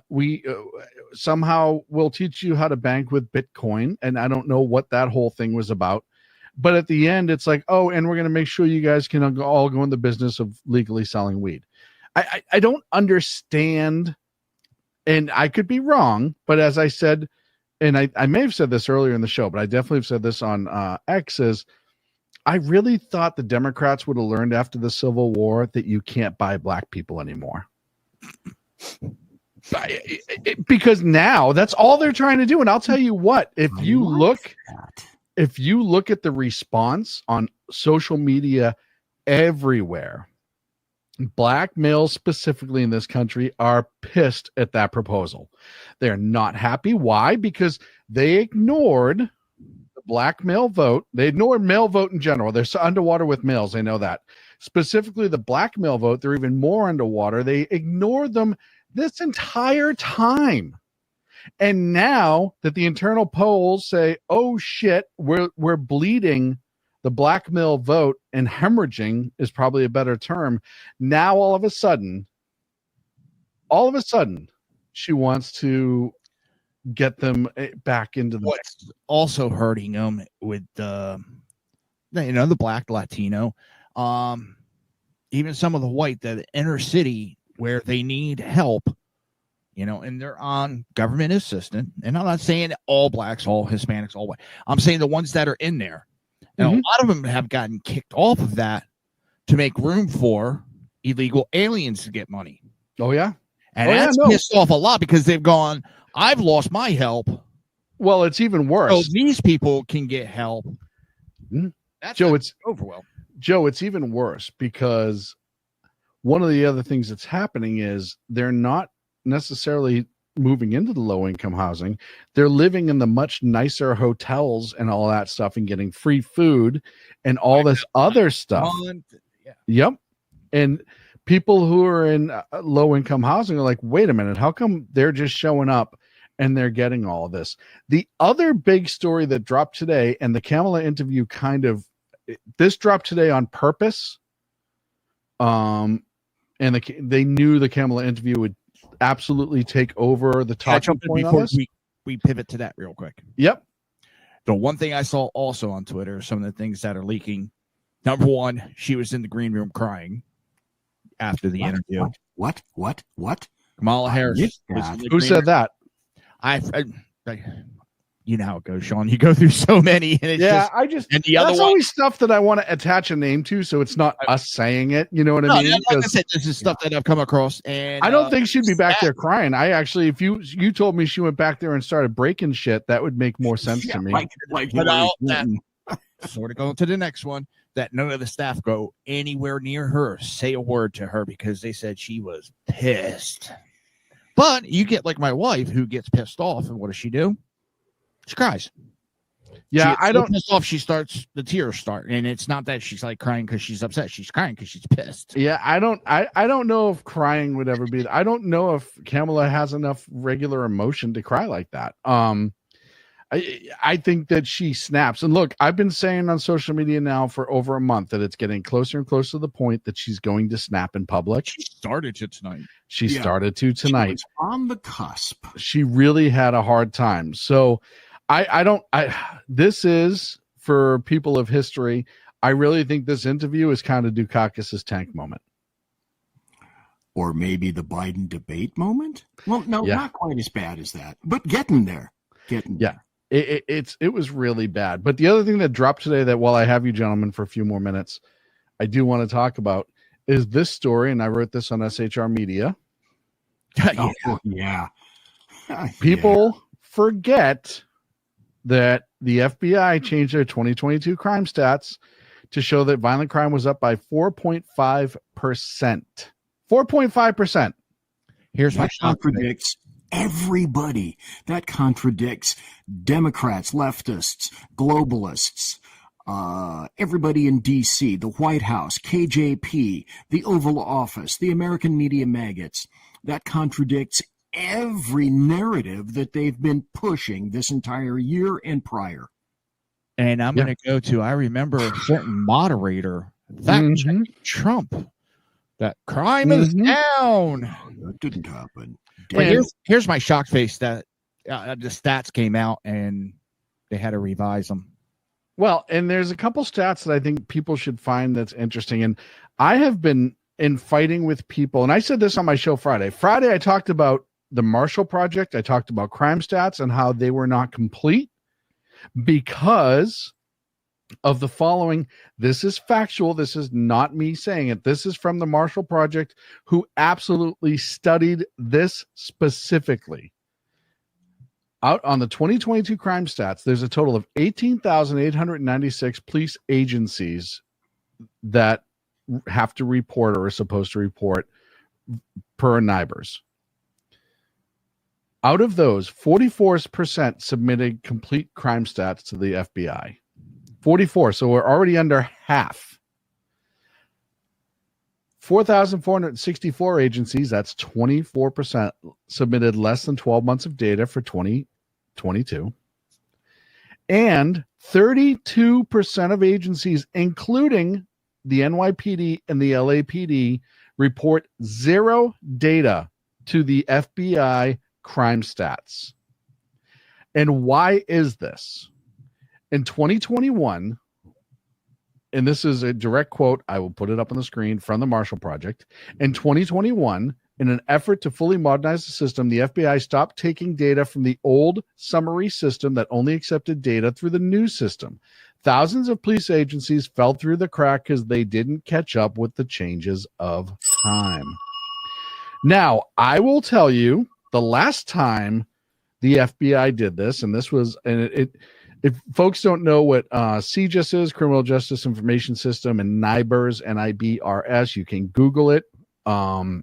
We somehow will teach you how to bank with Bitcoin. And I don't know what that whole thing was about. But at the end, it's like, and we're going to make sure you guys can all go in the business of legally selling weed. I don't understand, and I could be wrong, but as I said, and I may have said this earlier in the show, but I definitely have said this on X, is I really thought the Democrats would have learned after the Civil War that you can't buy black people anymore. Because now that's all they're trying to do. And I'll tell you what, if you look at the response on social media everywhere, black males specifically in this country are pissed at that proposal. They're not happy. Why? Because they ignored the black male vote. They ignored male vote in general. They're so underwater with males. They know that. Specifically the black male vote, they're even more underwater. They ignored them this entire time. And now that the internal polls say, oh shit, we're bleeding the black male vote, and hemorrhaging is probably a better term. Now all of a sudden, she wants to get them back into the what's also hurting them with the black Latino, even some of the white, the inner city where they need help, and they're on government assistance. And I'm not saying all blacks, all Hispanics, all white. I'm saying the ones that are in there. And a lot of them have gotten kicked off of that to make room for illegal aliens to get money. Oh, yeah. And that's pissed off a lot because they've gone, I've lost my help. Well, it's even worse. So these people can get help. That's Joe, it's overwhelmed. Joe, it's even worse because one of the other things that's happening is they're not necessarily moving into the low-income housing. They're living in the much nicer hotels and all that stuff and getting free food and all this other stuff. Yep. And people who are in low-income housing are like, wait a minute, how come they're just showing up and they're getting all of this? The other big story that dropped today, and the Kamala interview this dropped today on purpose. And they knew the Kamala interview would absolutely take over the talking point on this. We pivot to that real quick. Yep. The one thing I saw also on Twitter, some of the things that are leaking. Number one, she was in the green room crying after the interview. What? Kamala Harris. Who said that? I you know how it goes, Shaun. You go through so many, and it's that's always stuff that I want to attach a name to, so it's not us saying it. You know what I mean? Like I said, this is stuff that I've come across, and I don't think she'd be back there crying. I actually, if you told me she went back there and started breaking shit, that would make more sense to me. Sort of going to the next one. That none of the staff go anywhere near her, say a word to her, because they said she was pissed. But you get like my wife, who gets pissed off, and what does she do? She cries. Yeah, I don't. Pissed off. The tears start, and it's not that she's like crying because she's upset. She's crying because she's pissed. Yeah, I don't know if crying would ever be. I don't know if Kamala has enough regular emotion to cry like that. I think that she snaps. And look, I've been saying on social media now for over a month that it's getting closer and closer to the point that she's going to snap in public. She started to tonight. She started to tonight. She was on the cusp. She really had a hard time. So this is for people of history. I really think this interview is kind of Dukakis's tank moment. Or maybe the Biden debate moment? Well, no, not quite as bad as that, but getting there. It was really bad. But the other thing that dropped today that, while I have you gentlemen for a few more minutes, I do want to talk about is this story, and I wrote this on SHR Media. People forget that the FBI changed their 2022 crime stats to show that violent crime was up by 4.5%. 4.5%. Here's my that contradicts everybody. That contradicts Democrats, leftists, globalists, everybody in D.C., the White House, KJP, the Oval Office, the American media maggots. That contradicts every narrative that they've been pushing this entire year and prior. And I'm going to go to, I remember a certain moderator fact-checking Trump. That crime is down. That didn't happen. But here's my shock face that the stats came out and they had to revise them. Well, and there's a couple stats that I think people should find that's interesting. And I have been in fighting with people, and I said this on my show Friday. Friday, I talked about the Marshall Project. I talked about crime stats and how they were not complete because of the following. This is factual. This is not me saying it. This is from the Marshall Project, who absolutely studied this specifically. Out on the 2022 crime stats, there's a total of 18,896 police agencies that have to report or are supposed to report per NIBRS. Out of those, 44% submitted complete crime stats to the FBI. 44, so we're already under half. 4,464 agencies, that's 24%, submitted less than 12 months of data for 2022. And 32% of agencies, including the NYPD and the LAPD, report zero data to the FBI crime stats. And why is this? In 2021, and this is a direct quote, I will put it up on the screen from the Marshall Project. In 2021, in an effort to fully modernize the system, the FBI stopped taking data from the old summary system that only accepted data through the new system. Thousands of police agencies fell through the crack because they didn't catch up with the changes of time. Now, I will tell you, the last time the FBI did this, and this was, and if folks don't know what CJIS is, Criminal Justice Information System, and NIBRS, NIBRS, you can Google it, and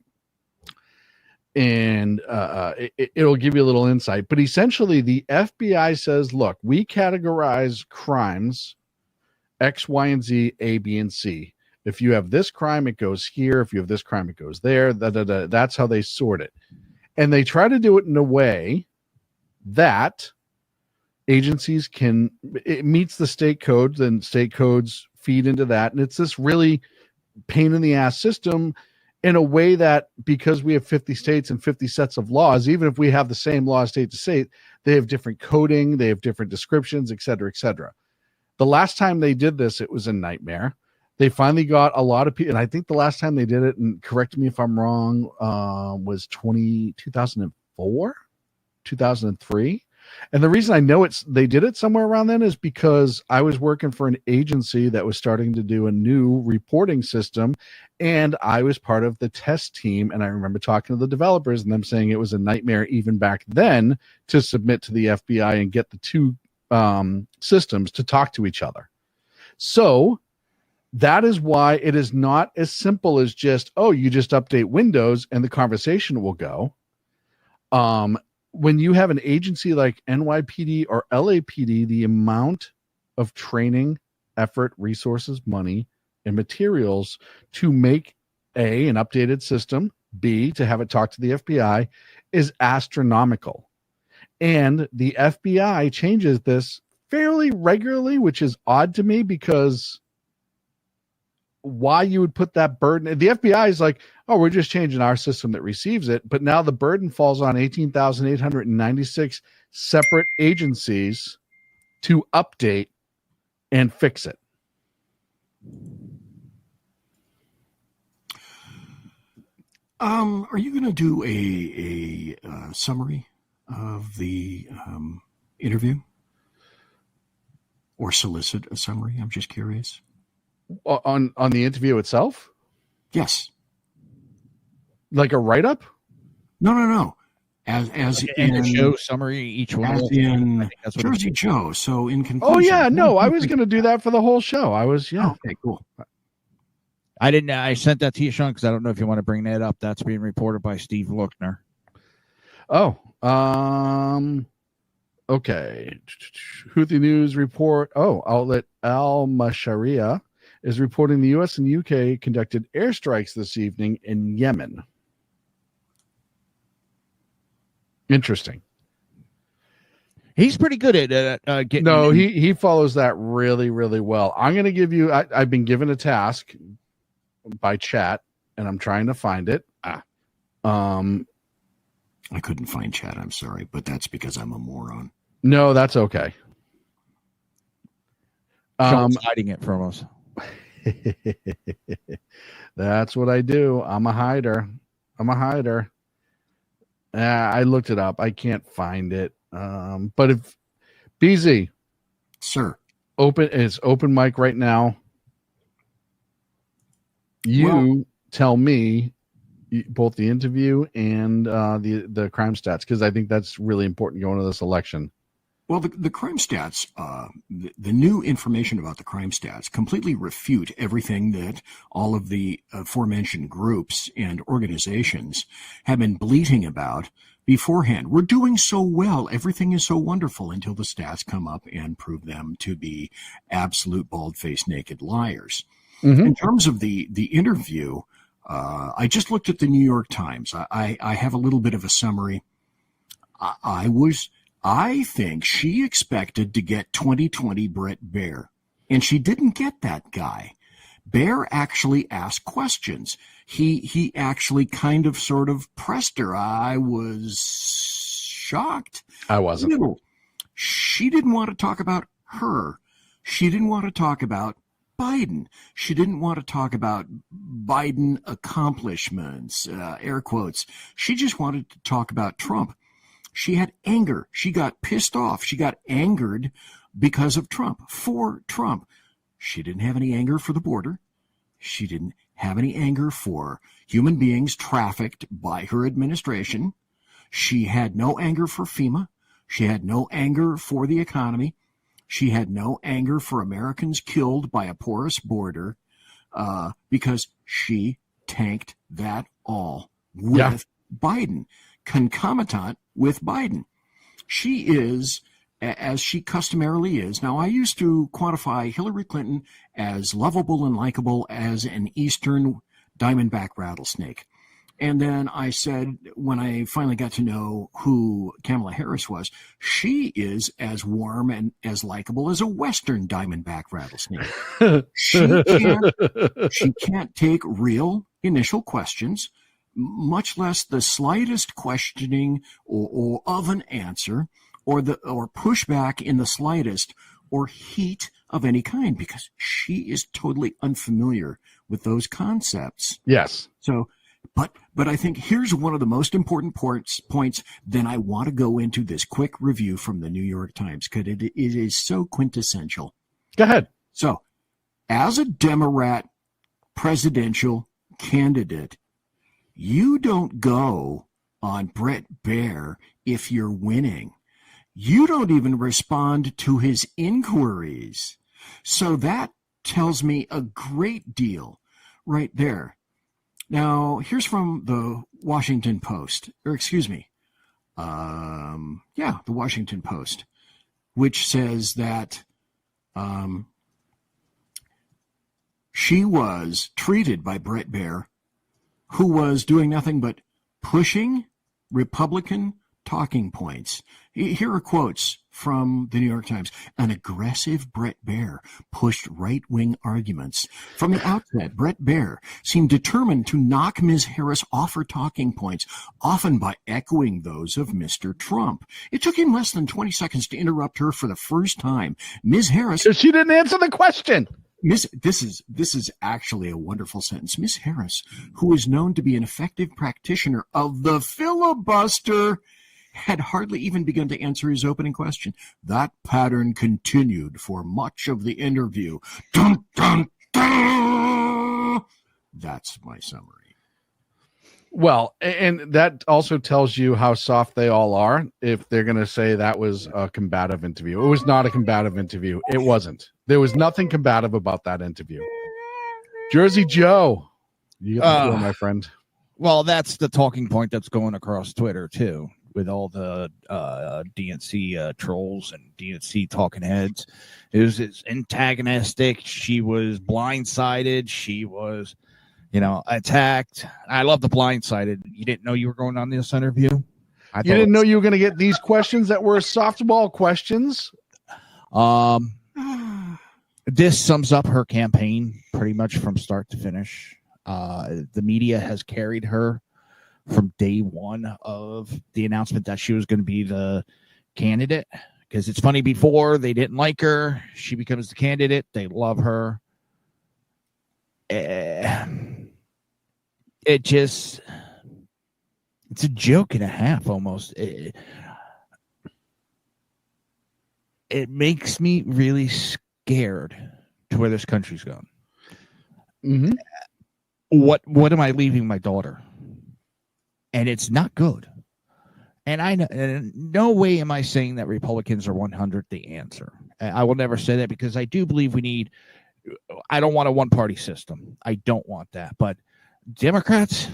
it'll give you a little insight. But essentially, the FBI says, look, we categorize crimes X, Y, and Z, A, B, and C. If you have this crime, it goes here. If you have this crime, it goes there. That's how they sort it. And they try to do it in a way that agencies can, it meets the state codes, and state codes feed into that. And it's this really pain in the ass system in a way that, because we have 50 states and 50 sets of laws, even if we have the same law state to state, they have different coding, they have different descriptions, et cetera, et cetera. The last time they did this, it was a nightmare. They finally got a lot of people, and I think the last time they did it, and correct me if I'm wrong, was 2004, 2003. And the reason I know they did it somewhere around then is because I was working for an agency that was starting to do a new reporting system, and I was part of the test team. And I remember talking to the developers and them saying it was a nightmare even back then to submit to the FBI and get the two systems to talk to each other. So that is why it is not as simple as just, oh, you just update Windows and the conversation will go. When you have an agency like NYPD or LAPD, the amount of training, effort, resources, money, and materials to make an updated system, B, to have it talk to the FBI, is astronomical. And the FBI changes this fairly regularly, which is odd to me, because why you would put that burden. The FBI is like, oh, we're just changing our system that receives it. But now the burden falls on 18,896 separate agencies to update and fix it. Are you going to do a summary of the interview, or solicit a summary? I'm just curious. On the interview itself? Yes. Like a write-up? No. as and in the show summary, each one as of those. in That's what Jersey Joe. So in conclusion, Oh yeah, no, I was going to do that for the whole show. I was okay, cool. I didn't. I sent that to you, Shaun, because I don't know if you want to bring that up. That's being reported by Steve Lochner. Oh, okay. Houthi News report. Oh, outlet Al Masharia is reporting the U.S. and UK conducted airstrikes this evening in Yemen. Interesting. He's pretty good at getting. No, he follows that really, really well. I'm going to give you. I've been given a task by chat, and I'm trying to find it. I couldn't find chat. I'm sorry, but that's because I'm a moron. No, that's okay. Shaun's hiding it from us. That's what I do. I'm a hider. I looked it up. I can't find it. But if BZ, sir, it's open mic right now. You tell me both the interview and the crime stats, because I think that's really important going into this election. Well, the crime stats, the new information about the crime stats completely refute everything that all of the aforementioned groups and organizations have been bleating about beforehand. We're doing so well. Everything is so wonderful until the stats come up and prove them to be absolute bald-faced naked liars. Mm-hmm. In terms of the interview, I just looked at the New York Times. I have a little bit of a summary. I think she expected to get 2020 Bret Baier, and she didn't get that guy. Baier actually asked questions. He actually kind of sort of pressed her. I was shocked. I wasn't. She didn't want to talk about her. She didn't want to talk about Biden. She didn't want to talk about Biden accomplishments, air quotes. She just wanted to talk about Trump. She had anger. She got pissed off. She got angered because of Trump, for Trump. She didn't have any anger for the border. She didn't have any anger for human beings trafficked by her administration. She had no anger for FEMA. She had no anger for the economy. She had no anger for Americans killed by a porous border, because she tanked that all with Biden, concomitant with Biden. She is, as she customarily is. Now, I used to quantify Hillary Clinton as lovable and likable as an Eastern diamondback rattlesnake. And then I said, when I finally got to know who Kamala Harris was, she is as warm and as likable as a Western diamondback rattlesnake. She can't take real initial questions, much less the slightest questioning or of an answer, or pushback in the slightest, or heat of any kind, because she is totally unfamiliar with those concepts. Yes. So, but I think here's one of the most important points. Then I want to go into this quick review from the New York Times, because it is so quintessential. Go ahead. So, as a Democrat presidential candidate, you don't go on Bret Baier if you're winning. You don't even respond to his inquiries. So that tells me a great deal right there. Now, here's from the Washington Post, the Washington Post, which says that she was treated by Bret Baier, who was doing nothing but pushing Republican talking points. Here are quotes from the New York Times. An aggressive Bret Baier pushed right-wing arguments. From the outset, Bret Baier seemed determined to knock Ms. Harris off her talking points, often by echoing those of Mr. Trump. It took him less than 20 seconds to interrupt her for the first time. Ms. Harris... She didn't answer the question. This is actually a wonderful sentence. Ms. Harris, who is known to be an effective practitioner of the filibuster, had hardly even begun to answer his opening question. That pattern continued for much of the interview. Dun, dun, dun! That's my summary. Well, and that also tells you how soft they all are if they're going to say that was a combative interview. It was not a combative interview. It wasn't. There was nothing combative about that interview. Jersey Joe, you get the floor, my friend. Well, that's the talking point that's going across Twitter, too, with all the DNC trolls and DNC talking heads. It was antagonistic. She was blindsided. She was, attacked. I love the blindsided. You didn't know you were going on this interview? You didn't know you were going to get these questions that were softball questions? This sums up her campaign pretty much from start to finish. The media has carried her from day one of the announcement that she was going to be the candidate. Because it's funny, before they didn't like her. She becomes the candidate. They love her. It's a joke and a half almost. It makes me really scared to where this country's going. Mm-hmm. What am I leaving my daughter? And it's not good. And I know, no way am I saying that Republicans are 100 the answer. I will never say that, because I do believe I don't want a one-party system. I don't want that. But Democrats,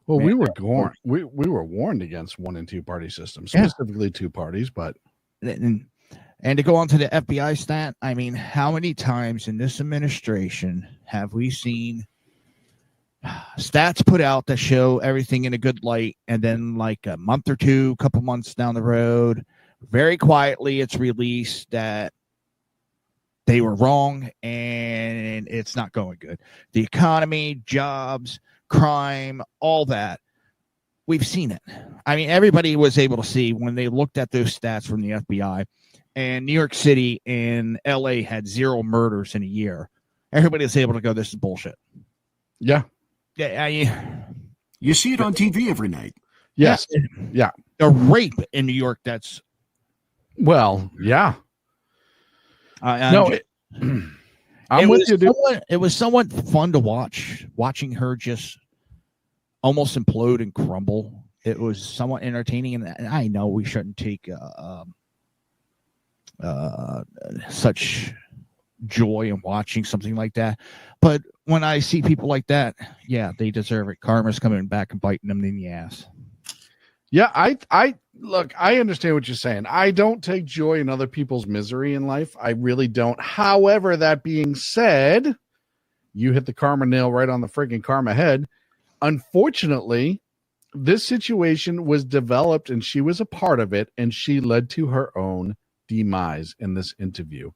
well, we were warned against 1- and 2-party systems, specifically 2 parties. But and to go on to the FBI stat, I mean, how many times in this administration have we seen stats put out that show everything in a good light, and then like a month or two, couple months down the road, very quietly it's released that they were wrong and it's not going good. The economy, jobs, crime, all that. We've seen it. I mean, everybody was able to see when they looked at those stats from the FBI, and New York City and LA had 0 murders in a year. Everybody was able to go, this is bullshit. Yeah. You see it on TV every night. Yes. Yeah. A rape in New York. That's. Well, yeah. I'm with you, dude. It was somewhat fun to watching her just almost implode and crumble. It was somewhat entertaining, and I know we shouldn't take such joy in watching something like that, but when I see people like that, yeah, they deserve it. Karma's coming back and biting them in the ass. Yeah, I look, I understand what you're saying. I don't take joy in other people's misery in life. I really don't. However, that being said, you hit the karma nail right on the freaking karma head. Unfortunately, this situation was developed and she was a part of it, and she led to her own demise in this interview.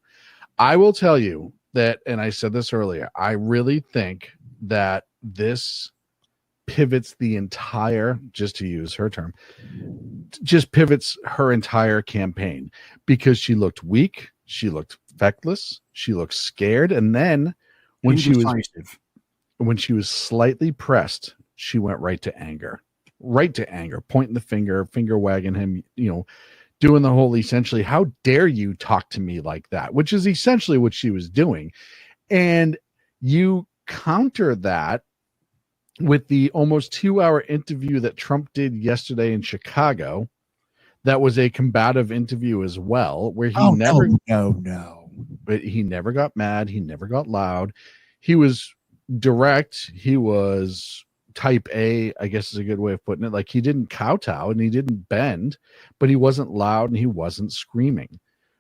I will tell you that, and I said this earlier, I really think that this pivots the entire, just to use her term, just pivots her entire campaign, because she looked weak, she looked feckless, she looked scared, and then when she was slightly pressed, she went right to anger, pointing the finger wagging him, doing the whole essentially, how dare you talk to me like that, which is essentially what she was doing. And you counter that with the almost 2-hour interview that Trump did yesterday in Chicago. That was a combative interview as well, where he but he never got mad. He never got loud. He was direct. He was type A, I guess is a good way of putting it. Like, he didn't kowtow and he didn't bend, but he wasn't loud and he wasn't screaming,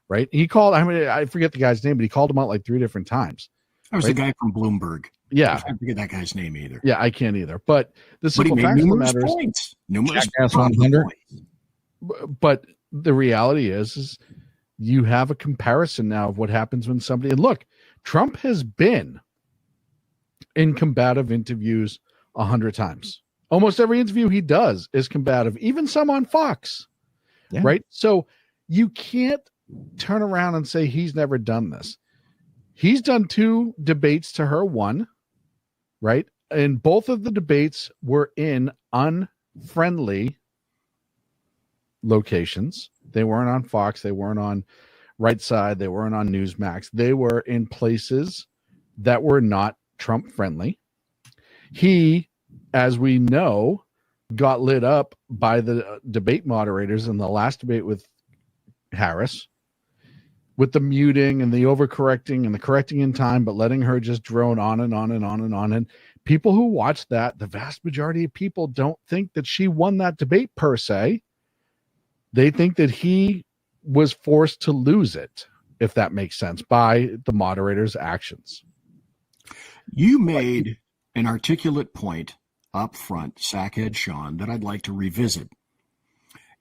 right? He called, I forget the guy's name, but he called him out like 3 different times. That was the guy from Bloomberg. Yeah. I can't forget that guy's name either. Yeah, I can't either. But the simple he fact made of the numerous matter points. Numerous points. But the reality is you have a comparison now of what happens when somebody, and look, Trump has been in combative interviews 100 times. Almost every interview he does is combative, even some on Fox, right? So you can't turn around and say he's never done this. He's done 2 debates to her, 1, right? And both of the debates were in unfriendly locations. They weren't on Fox. They weren't on Right Side. They weren't on Newsmax. They were in places that were not Trump friendly. He as we know, got lit up by the debate moderators in the last debate with Harris, with the muting and the overcorrecting and the correcting in time, but letting her just drone on and on and on and on. And people who watch that, the vast majority of people don't think that she won that debate per se. They think that he was forced to lose it, if that makes sense, by the moderator's actions. You made an articulate point up front, Sackhead Shaun, that I'd like to revisit.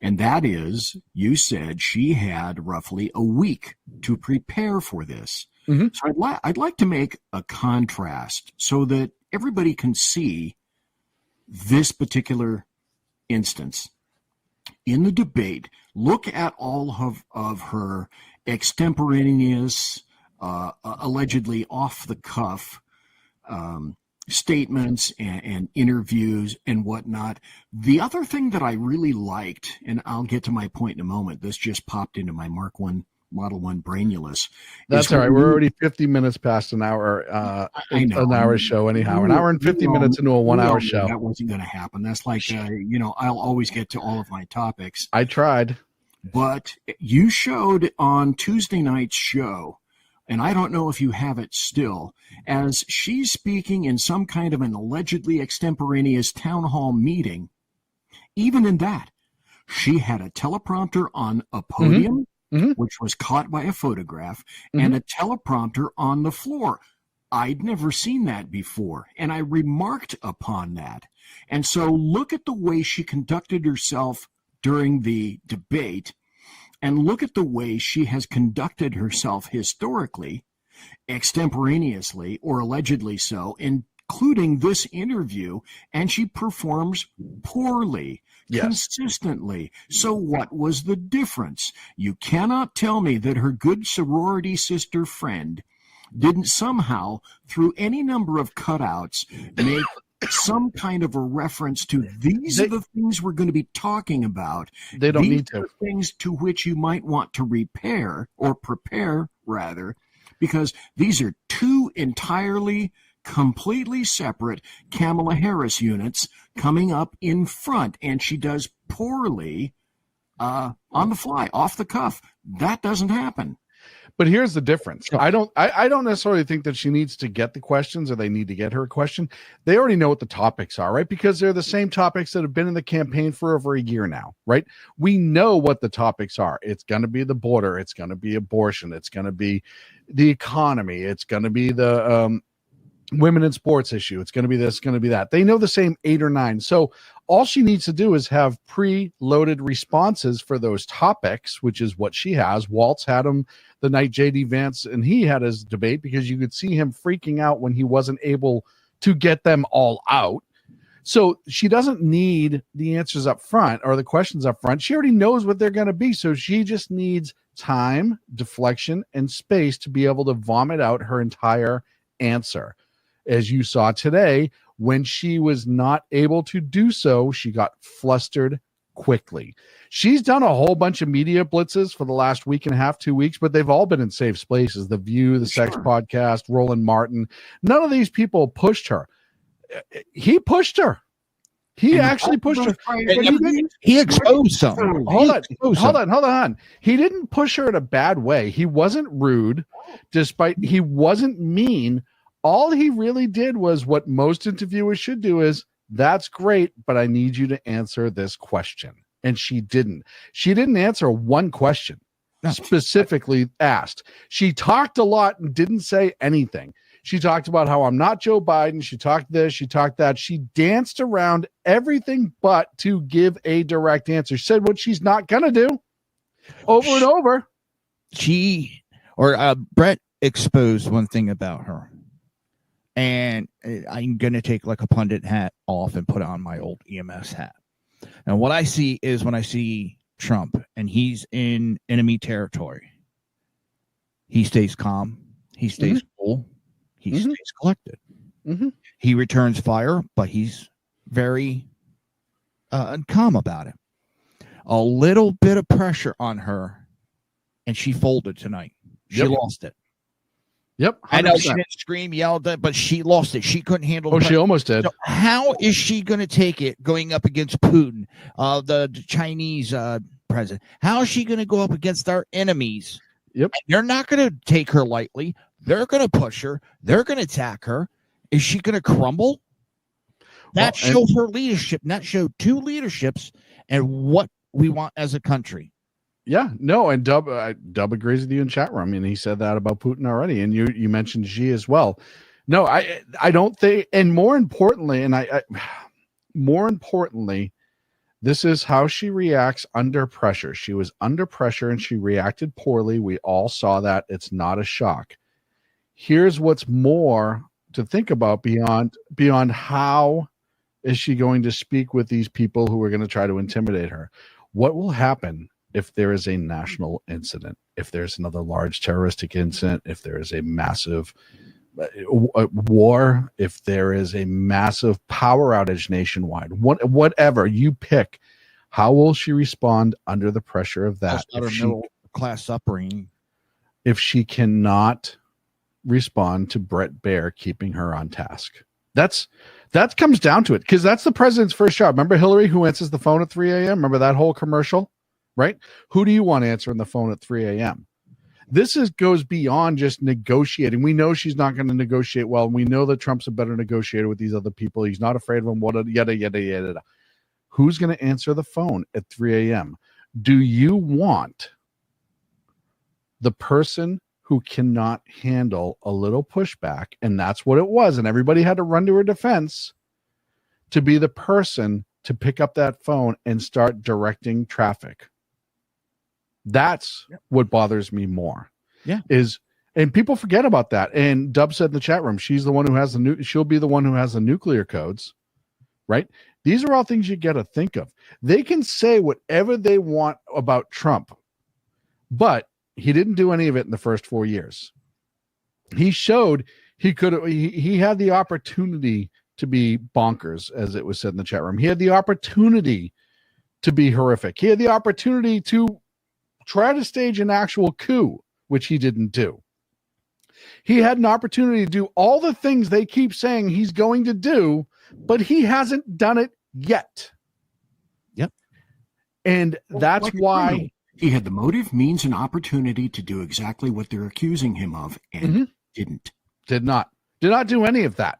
And that is, you said she had roughly a week to prepare for this. Mm-hmm. So I'd like to make a contrast so that everybody can see this particular instance. In the debate, look at all of her extemporaneous, allegedly off-the-cuff statements and interviews and whatnot. The other thing that I really liked, and I'll get to my point in a moment, this just popped into my Mark 1 Model 1 brainulus. That's all right. We're already 50 minutes past an hour, an hour show anyhow. An hour and 50 minutes into a 1 hour show. That wasn't going to happen. That's like, I'll always get to all of my topics. I tried. But you showed on Tuesday night's show, and I don't know if you have it still, as she's speaking in some kind of an allegedly extemporaneous town hall meeting. Even in that, she had a teleprompter on a podium, which was caught by a photograph, and a teleprompter on the floor. I'd never seen that before, and I remarked upon that. And so look at the way she conducted herself during the debate, and look at the way she has conducted herself historically, extemporaneously, or allegedly so, including this interview, and she performs poorly, consistently. So what was the difference? You cannot tell me that her good sorority sister friend didn't somehow, through any number of cutouts, make some kind of a reference to these are the things we're going to be talking about. They don't need to. Things to which you might want to prepare rather, because these are two entirely, completely separate Kamala Harris units coming up in front, and she does poorly on the fly, off the cuff. That doesn't happen. But here's the difference. I don't necessarily think that she needs to get the questions or they need to get her a question. They already know what the topics are, right? Because they're the same topics that have been in the campaign for over a year now, right? We know what the topics are. It's going to be the border. It's going to be abortion. It's going to be the economy. It's going to be the women in sports issue. It's going to be this, going to be that. They know the same 8 or 9. So all she needs to do is have pre-loaded responses for those topics, which is what she has. Waltz had them the night JD Vance and he had his debate, because you could see him freaking out when he wasn't able to get them all out. So she doesn't need the answers up front or the questions up front. She already knows what they're going to be. So she just needs time, deflection, and space to be able to vomit out her entire answer. As you saw today, when she was not able to do so, she got flustered quickly. She's done a whole bunch of media blitzes for the last week and a half, 2 weeks, but they've all been in safe spaces. The View, the Sex Podcast, Roland Martin. None of these people pushed her. He pushed her. He actually pushed her. He exposed something. Hold on. He didn't push her in a bad way. He wasn't rude, he wasn't mean. All he really did was what most interviewers should do is, that's great, but I need you to answer this question. And she didn't. She didn't answer one question specifically asked. She talked a lot and didn't say anything. She talked about how I'm not Joe Biden. She talked this, she talked that. She danced around everything but to give a direct answer. She said what she's not going to do over and over. Bret exposed one thing about her. And I'm going to take like a pundit hat off and put on my old EMS hat. And what I see is, when I see Trump and he's in enemy territory, he stays calm. He stays cool. He stays collected. He returns fire, but he's very calm about it. A little bit of pressure on her, and she folded tonight. She lost it. Yep. 100%. I know she didn't scream, yell, but she lost it. She couldn't handle. Oh, she almost did. So how is she going to take it going up against Putin, the Chinese president? How is she going to go up against our enemies? Yep. And they're not going to take her lightly. They're going to push her. They're going to attack her. Is she going to crumble? That shows her leadership. And that showed two leaderships and what we want as a country. Yeah, no, and Dub agrees with you in chat room. I mean, he said that about Putin already, and you mentioned Xi as well. No, I don't think, and more importantly, this is how she reacts under pressure. She was under pressure and she reacted poorly. We all saw that. It's not a shock. Here's what's more to think about beyond how is she going to speak with these people who are going to try to intimidate her. What will happen if there is a national incident, if there's another large terroristic incident, if there is a massive war, if there is a massive power outage nationwide, whatever you pick, how will she respond under the pressure of that? That's not her middle class upbringing. If she cannot respond to Bret Baier keeping her on task. That comes down to it, because that's the president's first job. Remember Hillary, who answers the phone at 3 a.m.? Remember that whole commercial? Right? Who do you want answering the phone at 3 a.m.? This goes beyond just negotiating. We know she's not going to negotiate well. We know that Trump's a better negotiator with these other people. He's not afraid of them. Yada, yada, yada. Who's going to answer the phone at 3 a.m.? Do you want the person who cannot handle a little pushback, and that's what it was, and everybody had to run to her defense, to be the person to pick up that phone and start directing traffic? That's what bothers me more. And people forget about that. And Dub said in the chat room, she's the one who has she'll be the one who has the nuclear codes, right? These are all things you got to think of. They can say whatever they want about Trump, but he didn't do any of it in the first 4 years. He showed he had the opportunity to be bonkers, as it was said in the chat room. He had the opportunity to be horrific. He had the opportunity to try to stage an actual coup, which he didn't do. He had an opportunity to do all the things they keep saying he's going to do, but he hasn't done it yet. Yep. And that's why he had the motive, means, and opportunity to do exactly what they're accusing him of, and did not do any of that.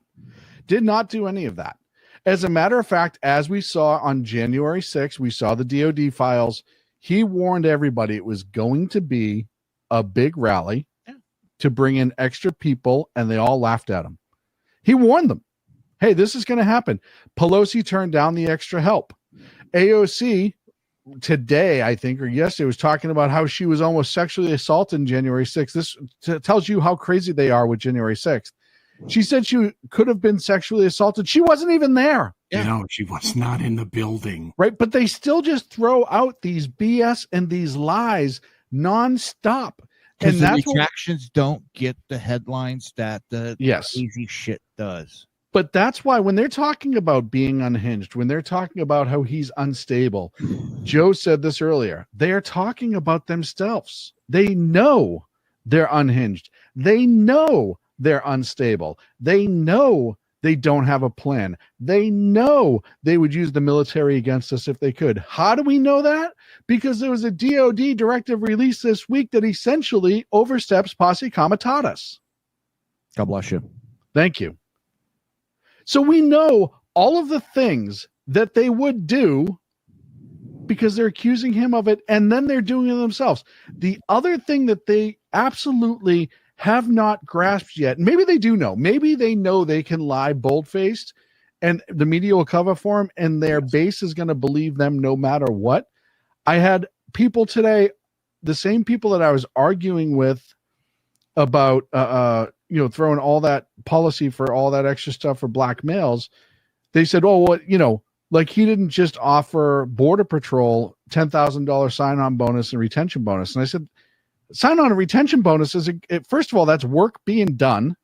Did not do any of that. As a matter of fact, as we saw on January 6th, we saw the DOD files. He warned everybody it was going to be a big rally to bring in extra people, and they all laughed at him. He warned them, hey, this is going to happen. Pelosi turned down the extra help. AOC today, I think, or yesterday, was talking about how she was almost sexually assaulted on January 6th. This tells you how crazy they are with January 6th. She said she could have been sexually assaulted. She wasn't even there. You know, she was not in the building. Right, but they still just throw out these BS and these lies nonstop. Because the retractions don't get the headlines that the yes. easy shit does. But that's why when they're talking about being unhinged, when they're talking about how he's unstable, Joe said this earlier, they are talking about themselves. They know they're unhinged. They know they're unstable. They know they don't have a plan. They know they would use the military against us if they could. How do we know that? Because there was a DOD directive released this week that essentially oversteps posse comitatus. God bless you. Thank you. So we know all of the things that they would do because they're accusing him of it, and then they're doing it themselves. The other thing that they absolutely have not grasped yet, maybe they do know, maybe they know they can lie bold-faced and the media will cover for them, and their base is going to believe them no matter what. I had people today, the same people that I was arguing with about throwing all that policy for all that extra stuff for black males. They said, oh, well, like he didn't just offer Border Patrol $10,000 sign-on bonus and retention bonus. And I said, sign-on and retention bonus is, first of all, that's work being done.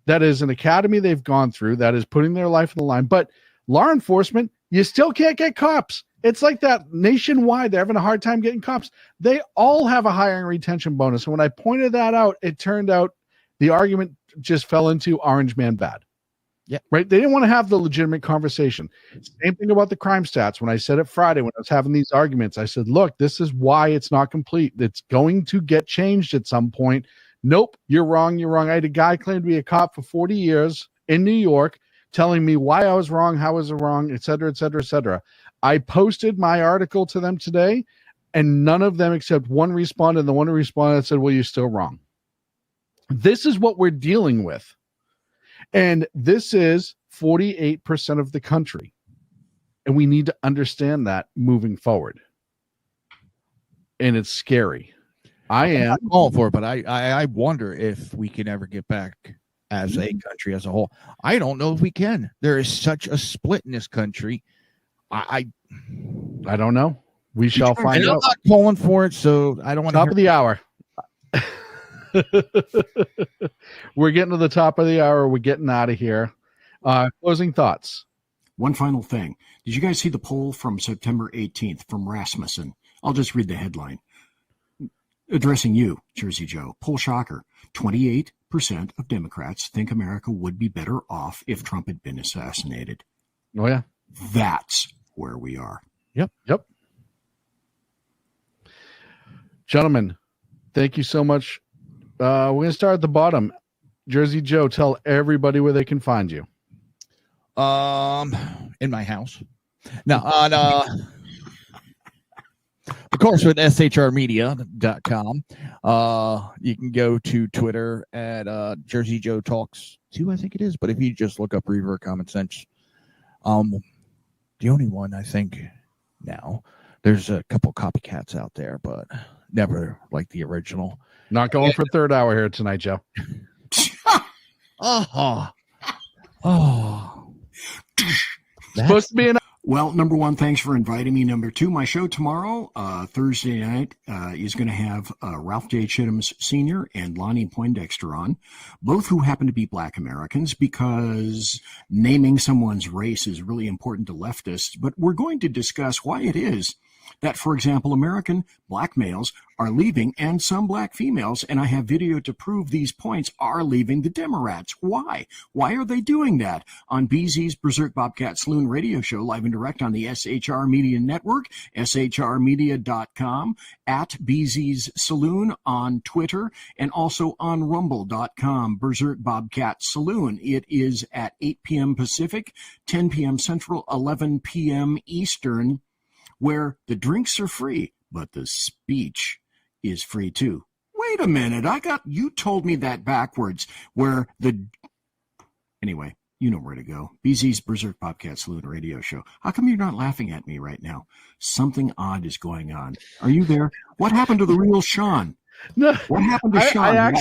That is an academy they've gone through. That is putting their life on the line. But law enforcement, you still can't get cops. It's like that nationwide. They're having a hard time getting cops. They all have a hiring retention bonus. And when I pointed that out, it turned out The argument just fell into orange man bad. Yeah. Right. They didn't want to have the legitimate conversation. Same thing about the crime stats. When I said it Friday, when I was having these arguments, I said, look, this is why it's not complete. It's going to get changed at some point. Nope, you're wrong. You're wrong. I had a guy claim to be a cop for 40 years in New York telling me why I was wrong, how I was wrong, et cetera, et cetera, et cetera. I posted my article to them today, and none of them except one responded. And the one who responded said, well, you're still wrong. This is what we're dealing with. And this is 48% of the country. And we need to understand that moving forward. And it's scary. I'm all for it, but I wonder if we can ever get back as a country as a whole. I don't know if we can. There is such a split in this country. I don't know. We shall find out. I'm not calling for it, so I don't want to. Top of the hour. We're getting to the top of the hour. We're getting out of here. Closing thoughts. One final thing. Did you guys see the poll from September 18th from Rasmussen? I'll just read the headline. Addressing you, Jersey Joe. Poll shocker. 28% of Democrats think America would be better off if Trump had been assassinated. Oh, yeah. That's where we are. Yep. Gentlemen, thank you so much. We're going to start at the bottom. Jersey Joe, tell everybody where they can find you. In my house. Now, on of course, with SHRmedia.com. You can go to Twitter at Jersey Joe Talks 2, I think it is. But if you just look up Revert Common Sense, the only one I think now, there's a couple copycats out there, but never like the original. Not going for third hour here tonight, Joe. Supposed to be an. Well, number one, thanks for inviting me. Number two, my show tomorrow, Thursday night, is going to have Ralph J. Chittims Sr. and Lonnie Poindexter on, both who happen to be Black Americans, because naming someone's race is really important to leftists. But we're going to discuss why it is that, for example, American Black males are leaving and some Black females, and I have video to prove these points, are leaving the Democrats. Why? Why are they doing that? On BZ's Berserk Bobcat Saloon radio show, live and direct on the SHR Media Network, shrmedia.com, at BZ's Saloon on Twitter, and also on rumble.com, Berserk Bobcat Saloon. It is at 8 p.m. Pacific, 10 p.m. Central, 11 p.m. Eastern, where the drinks are free, but the speech is free too. Wait a minute, you told me that backwards, anyway, you know where to go. BZ's Berserk Bobcat Saloon radio show. How come you're not laughing at me right now? Something odd is going on. Are you there? What happened to the real Shaun? No, what happened to Shaun? I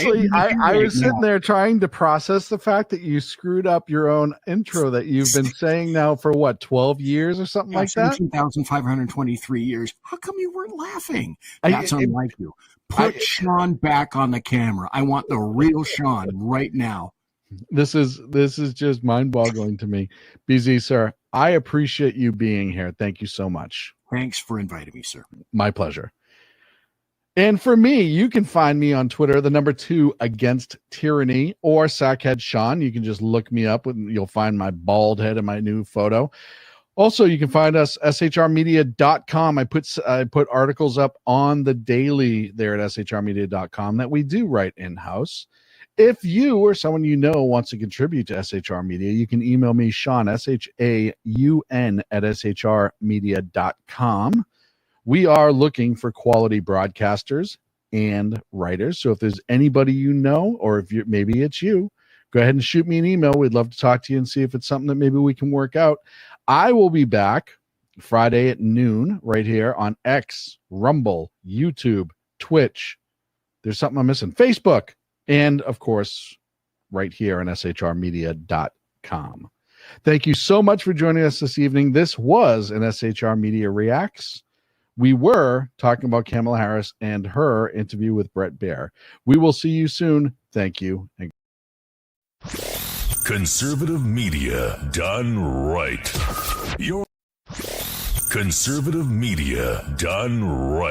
was sitting there trying to process the fact that you screwed up your own intro that you've been saying now for 12 years or something like that? 17,523 years. How come you weren't laughing? That's unlike you. Put Shaun back on the camera. I want the real Shaun right now. This is just mind-boggling to me. BZ, sir, I appreciate you being here. Thank you so much. Thanks for inviting me, sir. My pleasure. And for me, you can find me on Twitter, the number 2 Against Tyranny, or Sackhead Shaun. You can just look me up and you'll find my bald head in my new photo. Also, you can find us shrmedia.com. I put articles up on the daily there at shrmedia.com that we do write in-house. If you or someone you know wants to contribute to SHR Media, you can email me, Shaun, SHAUN, at shrmedia.com. We are looking for quality broadcasters and writers. So if there's anybody you know, or if maybe it's you, go ahead and shoot me an email. We'd love to talk to you and see if it's something that maybe we can work out. I will be back Friday at noon right here on X, Rumble, YouTube, Twitch. There's something I'm missing. Facebook. And, of course, right here on shrmedia.com. Thank you so much for joining us this evening. This was an SHR Media Reacts. We were talking about Kamala Harris and her interview with Bret Baier. We will see you soon. Thank you. Conservative media done right. Conservative media done right.